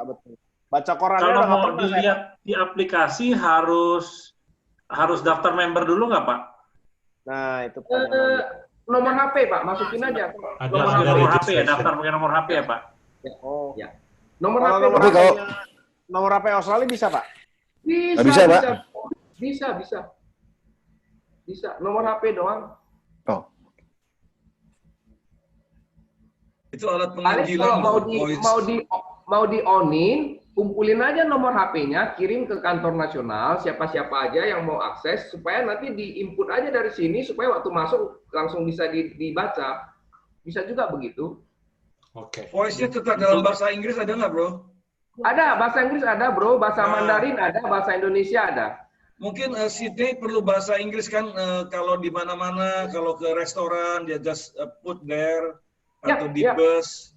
baca korannya
kalau
udah nggak
mau
pernah saya.
dilihat di aplikasi harus daftar member dulu nggak, Pak?
Nah, itu pertanyaan.
Nomor HP, Pak, masukin aja.
Ada
Nomor HP ya,
registration.
daftar pakai nomor HP ya, Pak?
Oh.
Ya. Nomor
Kalau
HP.
nomor
Tapi kalau-
nomor HP Australia bisa, Pak?
Bisa,
Nggak bisa, Pak?
Bisa. Nomor HP doang.
Oh,
Itu alat
Paling
panggilan
kalau
voice.
mau di onin, kumpulin aja nomor HP-nya, kirim ke kantor nasional, siapa-siapa aja yang mau akses, supaya nanti di-input aja dari sini, supaya waktu masuk langsung bisa dibaca. Bisa juga begitu.
Oke.
Voice-nya tetap dalam bahasa Inggris ada nggak, bro?
Ada, bahasa Inggris ada, bro. Bahasa
Nah.
Mandarin ada, bahasa Indonesia ada.
Mungkin Sydney perlu bahasa Inggris kan kalau di mana-mana, kalau ke restoran dia just put there
Ya,
atau di
ya.
bus.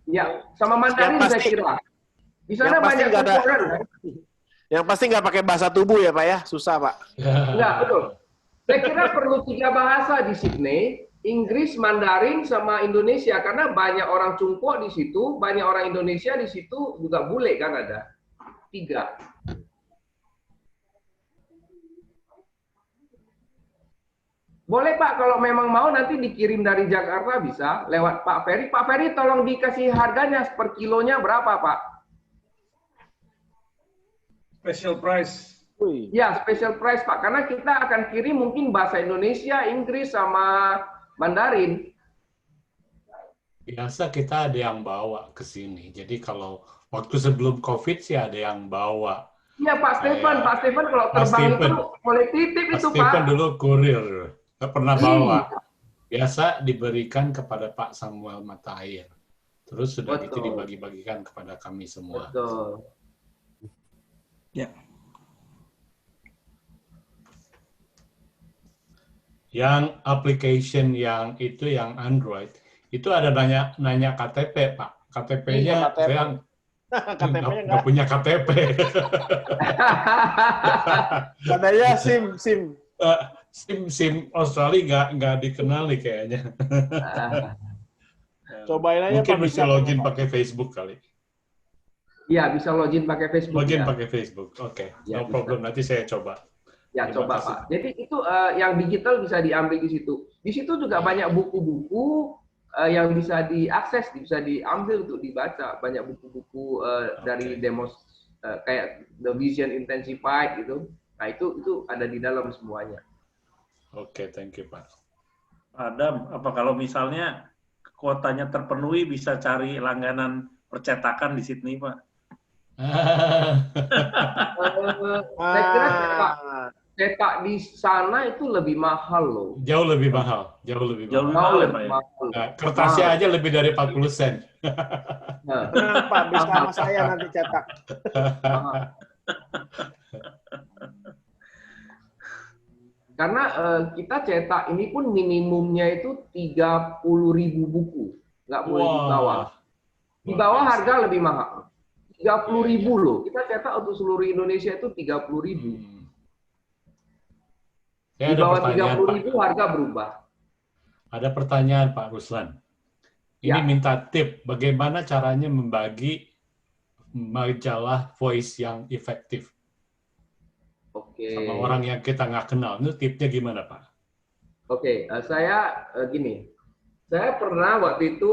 Ya, sama Mandarin
Yang
saya
pasti-
kira. Di sana
yang pasti
banyak
nggak ada-
tutoran, kan?
Yang pasti nggak pakai bahasa tubuh ya, Pak ya? Susah, Pak.
Enggak, betul. Saya kira perlu 3 bahasa di Sydney, Inggris, Mandarin, sama Indonesia. Karena banyak orang Cungpo di situ, banyak orang Indonesia di situ, juga bule kan ada. 3. Boleh, Pak, kalau memang mau nanti dikirim dari Jakarta bisa, lewat Pak Ferry. Pak Ferry tolong dikasih harganya per kilonya berapa, Pak?
Special price.
Wih.
Ya, special price, Pak. Karena kita akan kirim mungkin bahasa Indonesia, Inggris, sama Mandarin.
Biasa kita ada yang bawa ke sini. Jadi kalau waktu sebelum COVID sih ada yang bawa.
Iya, Pak Stefan.
Kayak-
Pak Stefan kalau
Pak
terbang
Stefan.
itu boleh titip
Pak
itu,
Stefan
Pak.
dulu kurir, nggak pernah bawa.
Iya.
Biasa diberikan kepada Pak Samuel Matair. Terus sudah gitu
Betul.
dibagi-bagikan kepada kami semua.
Betul.
Ya.
Yang application yang itu yang Android, itu ada nanya KTP, Pak. KTP-nya
Iya, KTP.
saya
KTP-nya
nggak
nggak.
punya KTP.
Katanya SIM.
SIM Australia nggak dikenal nih kayaknya.
Cobain aja,
Mungkin
Pak,
mesti
bisa.
login pakai Facebook kali.
Iya, bisa login pakai Facebook.
Login
ya.
pakai Facebook. Oke,
Ya,
no
bisa.
problem. Nanti saya coba.
Ya,
Terima
coba,
kasih.
Pak. Jadi itu yang digital bisa diambil di situ. Di situ juga banyak buku-buku yang bisa diakses, bisa diambil untuk dibaca. Banyak buku-buku dari demos kayak The Vision Intensified gitu. Nah, itu ada di dalam semuanya.
Oke, thank you, Pak.
Adam, apa kalau misalnya kuotanya terpenuhi bisa cari langganan percetakan di Sydney, Pak?
Saya kira cetak di sana itu lebih mahal loh.
Jauh lebih mahal. Jauh lebih
Jauh
mahal.
lebih mahal ya, Pak, ya?
mahal.
Nah, kertasnya aja lebih dari 40 sen.
Nah,
Tenang, Pak, bisa sama saya nanti cetak.
mahal. Karena kita cetak ini pun minimumnya itu 30.000 buku, nggak boleh di bawah. Di bawah harga lebih mahal. 30.000 loh. Kita cetak untuk seluruh Indonesia itu 30.000.
Saya
Di
ada
bawah
pertanyaan, Pak.
30.000 harga berubah.
Ada pertanyaan, Pak Ruslan. Ini
Ya.
minta tip, bagaimana caranya membagi majalah voice yang efektif
Oke.
sama orang yang kita nggak kenal. Itu tipnya gimana, Pak?
Oke, saya gini. Saya pernah waktu itu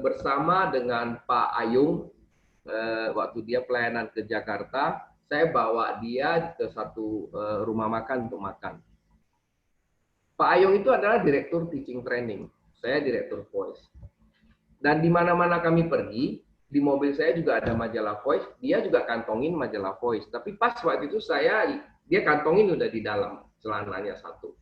bersama dengan Pak Ayung, waktu dia pelayanan ke Jakarta, saya bawa dia ke satu rumah makan untuk makan. Pak Ayung itu adalah direktur teaching training, saya direktur voice. Dan di mana-mana kami pergi, di mobil saya juga ada majalah voice, dia juga kantongin majalah voice. Tapi pas waktu itu dia kantongin udah di dalam celananya satu.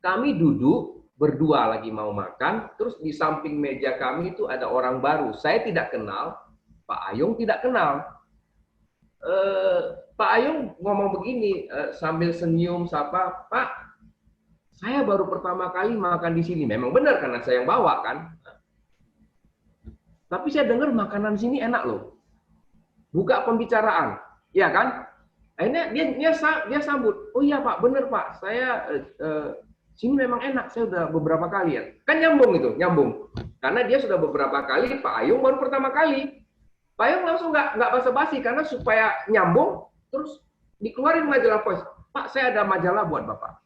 Kami duduk berdua lagi mau makan, terus di samping meja kami itu ada orang baru. Saya tidak kenal, Pak Ayung tidak kenal. Pak Ayung ngomong begini sambil senyum sapa, Pak, saya baru pertama kali makan di sini. Memang benar karena saya yang bawa kan. Tapi saya dengar makanan sini enak loh. Buka pembicaraan, ya kan? Akhirnya dia sambut. Oh iya Pak, benar Pak. Saya sini memang enak. Saya udah beberapa kali ya. Kan nyambung itu, nyambung. Karena dia sudah beberapa kali, Pak Ayung baru pertama kali. Pak Ayung langsung nggak basa-basi karena supaya nyambung, terus dikeluarin majalah Voice. Pak, saya ada majalah buat Bapak.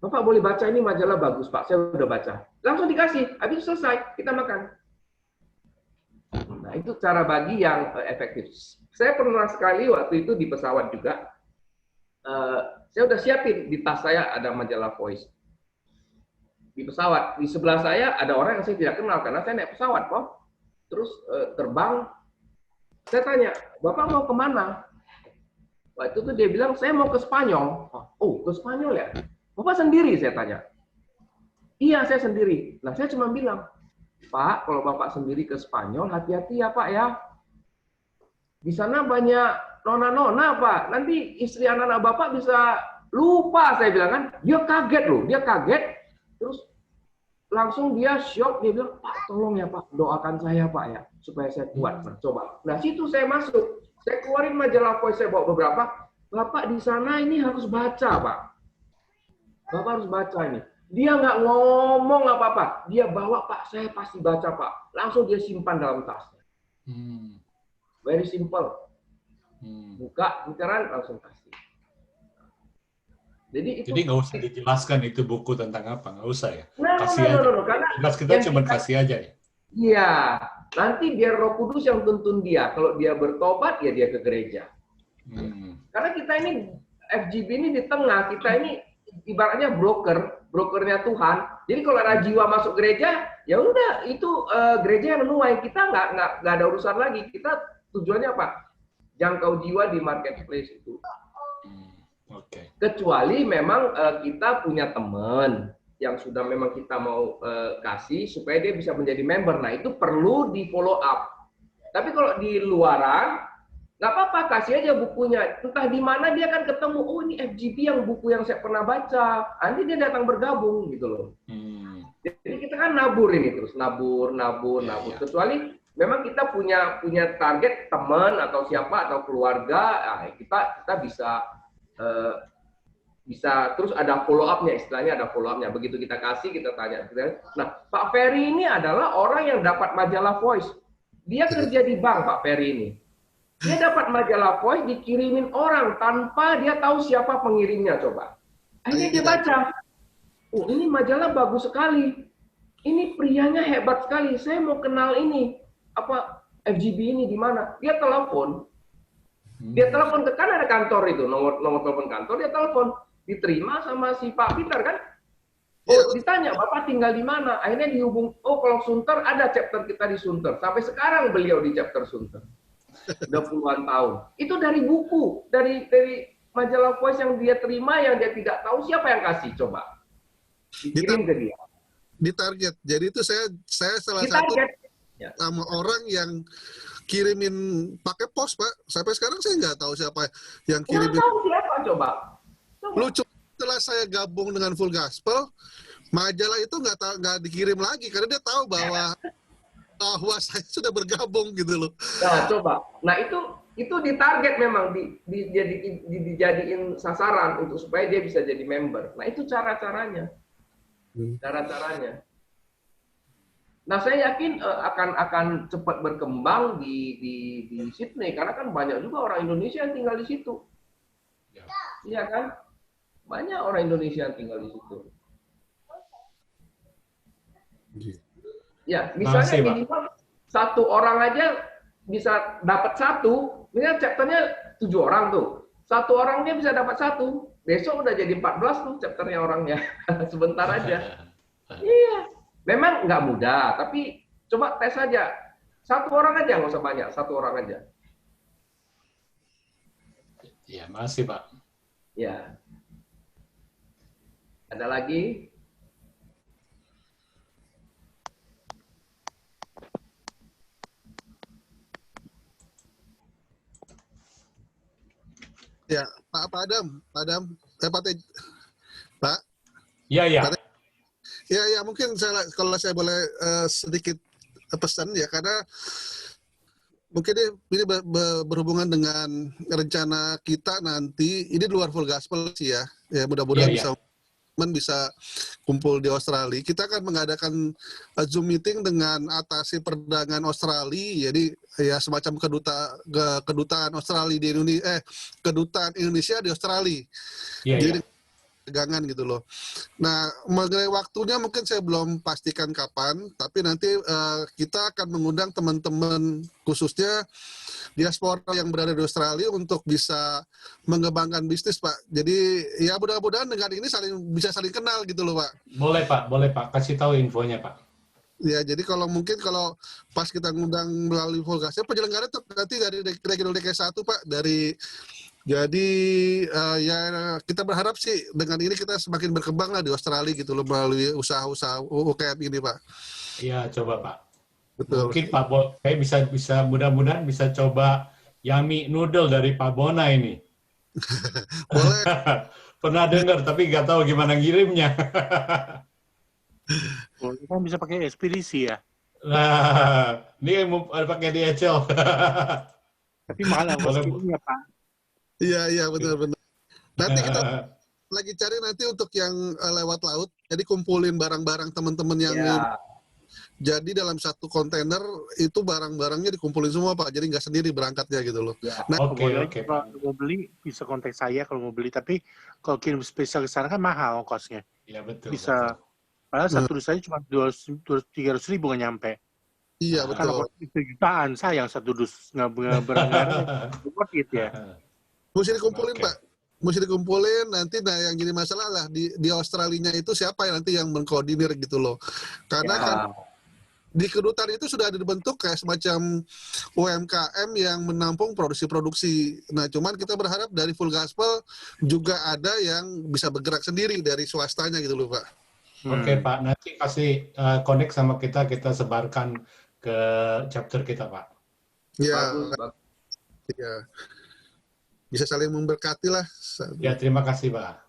Bapak boleh baca, ini majalah bagus Pak. Saya udah baca. Langsung dikasih. Habis itu selesai, kita makan. Nah, itu cara bagi yang efektif. Saya pernah sekali waktu itu di pesawat juga, saya udah siapin di tas saya ada majalah Voice. Di pesawat, di sebelah saya ada orang yang saya tidak kenal karena saya naik pesawat, kok. Terus terbang, saya tanya, Bapak mau kemana? Waktu itu dia bilang, saya mau ke Spanyol. Oh, ke Spanyol ya? Bapak sendiri, saya tanya. Iya, saya sendiri. Nah, saya cuma bilang, Pak, kalau Bapak sendiri ke Spanyol, hati-hati ya Pak ya. Di sana banyak nona-nona Pak. Nanti istri anak-anak Bapak bisa lupa, saya bilang kan. Dia kaget loh, dia kaget. Terus langsung dia shock, dia bilang, Pak tolong ya Pak, doakan saya Pak ya, supaya saya kuat. Nah, coba. Nah, situ saya masuk. Saya keluarin majalah Voice, saya bawa beberapa. Bapak di sana ini harus baca Pak. Bapak harus baca ini. Dia nggak ngomong apa-apa. Dia bawa, Pak, saya pasti baca, Pak. Langsung dia simpan dalam tasnya. Very simple. Buka, lingkaran, langsung kasih. Jadi
nggak usah dijelaskan itu buku tentang apa, nggak usah ya. Kasih
aja.
Karena kita cuma kasih aja ya.
Iya. Nanti biar Roh Kudus yang tuntun dia. Kalau dia bertobat, ya dia ke gereja. Karena kita ini, FGB ini di tengah, kita ini ibaratnya brokernya Tuhan. Jadi kalau ada jiwa masuk gereja, ya udah itu gereja yang menuai. Kita nggak ada urusan lagi. Kita tujuannya apa? Jangkau jiwa di marketplace itu. Kecuali memang kita punya teman yang sudah memang kita mau kasih supaya dia bisa menjadi member. Nah itu perlu di follow up. Tapi kalau di luaran nggak apa-apa, kasih aja bukunya. Entah di mana dia kan ketemu, oh ini FGP yang buku yang saya pernah baca. Nanti dia datang bergabung gitu loh. Jadi kita kan nabur ini terus, nabur. Kecuali memang kita punya target teman atau siapa atau keluarga, nah, kita bisa terus ada follow up-nya, istilahnya ada follow up-nya. Begitu kita kasih, kita tanya. Nah, Pak Ferry ini adalah orang yang dapat majalah Voice. Dia kerja di bank, Pak Ferry ini. Dia dapat majalah Voice dikirimin orang tanpa dia tahu siapa pengirimnya, coba. Akhirnya dia baca. Oh, ini majalah bagus sekali. Ini prianya hebat sekali. Saya mau kenal ini. Apa FGB ini di mana? Dia telepon. Dia telepon ke kan ada kantor itu, nomor telepon kantor, dia telepon. Diterima sama si Pak Peter kan? Oh, ditanya, Bapak tinggal di mana? Akhirnya dihubung, oh kalau Sunter ada chapter kita di Sunter. Sampai sekarang beliau di chapter Sunter. Udah puluhan tahun. Itu dari buku, dari majalah Voice yang dia terima, yang dia tidak tahu siapa yang kasih, coba. Dikirim ke dia.
Ditarget. Jadi itu saya salah satu sama orang yang kirimin pakai pos, Pak. Sampai sekarang saya nggak tahu siapa yang kirimin.
Nggak tahu siapa, coba.
Lucu, setelah saya gabung dengan Full Gospel, majalah itu nggak dikirim lagi karena dia tahu bahwa saya sudah bergabung gitu loh.
Nah, coba. Nah, itu ditarget memang dijadiin sasaran untuk supaya dia bisa jadi member. Nah, itu cara-caranya. Cara-caranya. Nah, saya yakin akan cepat berkembang di Sydney karena kan banyak juga orang Indonesia yang tinggal di situ. Iya kan? Banyak orang Indonesia yang tinggal di situ. Ya, misalnya minimal satu orang aja bisa dapat satu. Misalnya chapternya 7 orang tuh. Satu orang dia bisa dapat satu. Besok udah jadi 14 tuh chapternya orangnya. Sebentar aja. Iya. Memang nggak mudah, tapi coba tes aja. Satu orang aja, nggak usah banyak. Satu orang aja.
Ya, masih Pak.
Ya. Ada lagi?
Ya, Pak Adam, Pak.
Iya, iya.
Ya, mungkin kalau saya boleh sedikit pesan ya, karena mungkin ini berhubungan dengan rencana kita nanti, ini luar full gospel sih ya. Ya mudah-mudahan bisa kumpul di Australia. Kita akan mengadakan Zoom meeting dengan atasi perdagangan Australia. Jadi ya semacam kedutaan Australia di Indonesia, kedutaan Indonesia di Australia. Jadi dagangan gitu loh. Nah, mengenai waktunya mungkin saya belum pastikan kapan, tapi nanti kita akan mengundang teman-teman khususnya diaspora yang berada di Australia untuk bisa mengembangkan bisnis, Pak. Jadi ya mudah-mudahan dengan ini bisa saling kenal gitu loh, Pak.
Boleh Pak. Kasih tahu infonya, Pak.
Ya, jadi kalau pas kita ngundang melalui Volgasnya, penyelenggara itu nanti dari Regional DKI 1, Pak, jadi ya kita berharap sih dengan ini kita semakin berkembang lah di Australia gitu loh melalui usaha-usaha UKM ini, Pak.
Iya, coba Pak.
Betul.
Mungkin Pak saya bisa mudah-mudahan bisa coba Yummy Noodle dari Pak Bona ini.
Boleh.
Pernah dengar tapi nggak tahu gimana ngirimnya.
Kita bisa pakai ekspedisi ya.
Nah, ini mau pakai DHL.
Tapi mahal ya Pak.
Iya benar-benar. Nanti kita lagi cari nanti untuk yang lewat laut. Jadi kumpulin barang-barang teman-teman yang jadi dalam satu kontainer itu barang-barangnya dikumpulin semua, Pak. Jadi nggak sendiri berangkatnya gitu loh.
Ya.
Nah,
Oke. Kalau mau beli bisa kontak saya kalau mau beli. Tapi kalau kirim spesial ke sana kan mahal ongkosnya.
Iya betul.
Bisa. Padahal satu dus saja cuma 300.000 nggak nyampe.
Iya betul.
Kalau jutaan sayang satu dus nggak berangkat. Worth it ya.
Mesti dikumpulin, Pak. Mesti dikumpulin nanti. Nah, yang jadi masalah lah di Australia itu siapa yang nanti yang mengkoordinir gitu loh. Karena kan di kedutaan itu sudah ada dibentuk kayak semacam UMKM yang menampung produksi-produksi. Nah, cuman kita berharap dari Full Gospel juga ada yang bisa bergerak sendiri dari swastanya gitu loh, Pak.
Oke, Pak. Nanti kasih connect sama kita sebarkan ke chapter kita, Pak.
Iya. Ya. Bisa saling memberkati lah.
Ya, terima kasih, Pak.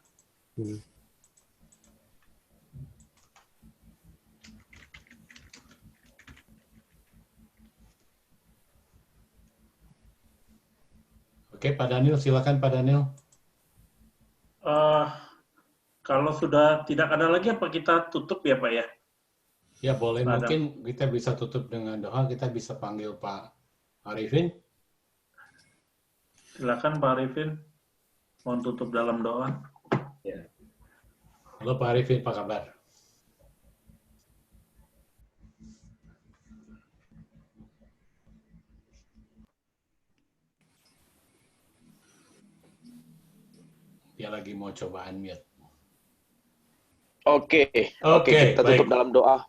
Oke, Pak Daniel, silakan Pak Daniel.
Kalau sudah tidak ada lagi, apa kita tutup ya, Pak ya?
Ya, boleh. Mungkin kita bisa tutup dengan doa. Kita bisa panggil Pak Arifin.
Silakan Pak Arifin, mohon tutup dalam doa.
Ya.
Halo Pak Arifin, apa kabar? Dia lagi mau coba unmute.
Oke, kita tutup dalam doa.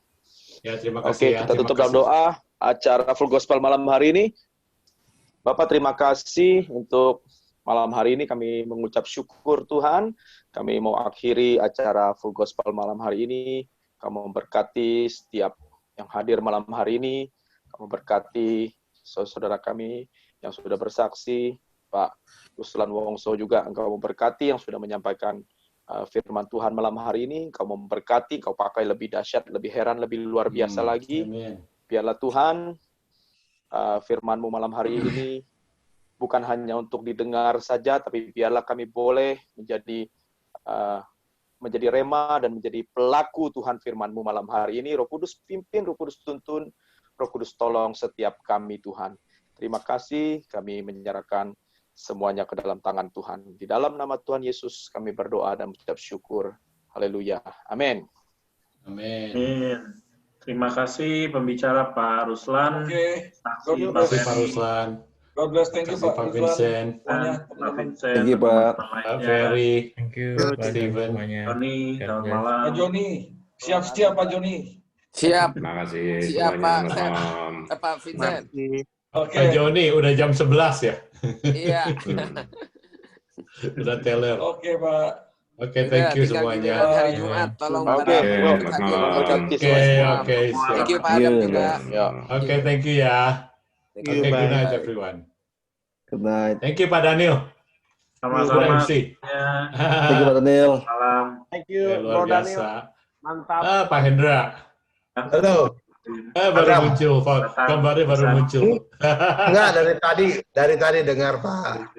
Ya, terima kasih.
Kita tutup dalam doa acara Full Gospel malam hari ini. Bapak, terima kasih untuk malam hari ini. Kami mengucap syukur Tuhan. Kami mau akhiri acara Full Gospel malam hari ini. Kamu memberkati setiap yang hadir malam hari ini. Kamu berkati saudara kami yang sudah bersaksi. Pak Ruslan Wongso juga Engkau memberkati yang sudah menyampaikan firman Tuhan malam hari ini. Engkau memberkati, Engkau pakai lebih dahsyat, lebih heran, lebih luar biasa lagi.
Amen.
Biarlah Tuhan firman-Mu malam hari ini bukan hanya untuk didengar saja, tapi biarlah kami boleh menjadi rema dan menjadi pelaku Tuhan firman-Mu malam hari ini. Roh Kudus pimpin, Roh Kudus tuntun, Roh Kudus tolong setiap kami Tuhan. Terima kasih, kami menyerahkan semuanya ke dalam tangan Tuhan. Di dalam nama Tuhan Yesus kami berdoa dan mengucap syukur. Haleluya. Amin.
Amin.
Terima kasih pembicara Pak Ruslan.
Terima kasih Pak Ruslan.
God bless, thank you Pak
Vincent.
Pak
Vincent.
Thank you, Pak.
Pak Ferry.
Thank you,
Pak
Pak
Steven.
Joni, selamat malam.
Pak Joni, siap-siap Pak Joni.
Siap.
Terima kasih
Siap,
semuanya.
Pak.
Malam.
Pak Vincent.
Oke.
Pak Joni, udah jam 11 ya?
Iya.
Udah teller.
Oke, Pak.
Oke, thank you semuanya.
Hari Jumat, tolong
Oke,
Oke.
Thank you Pak Adam juga.
Oke, thank you ya. Oke, good night everyone.
Good night.
Thank you Pak Daniel.
Sama-sama.
MC.
Thank you Pak Daniel.
Salam.
Thank you,
Ya,
Bro
luar
Daniel.
biasa.
Mantap.
Pak Hendra.
Halo.
Baru muncul, gambarnya baru muncul.
Enggak, dari tadi dengar Pak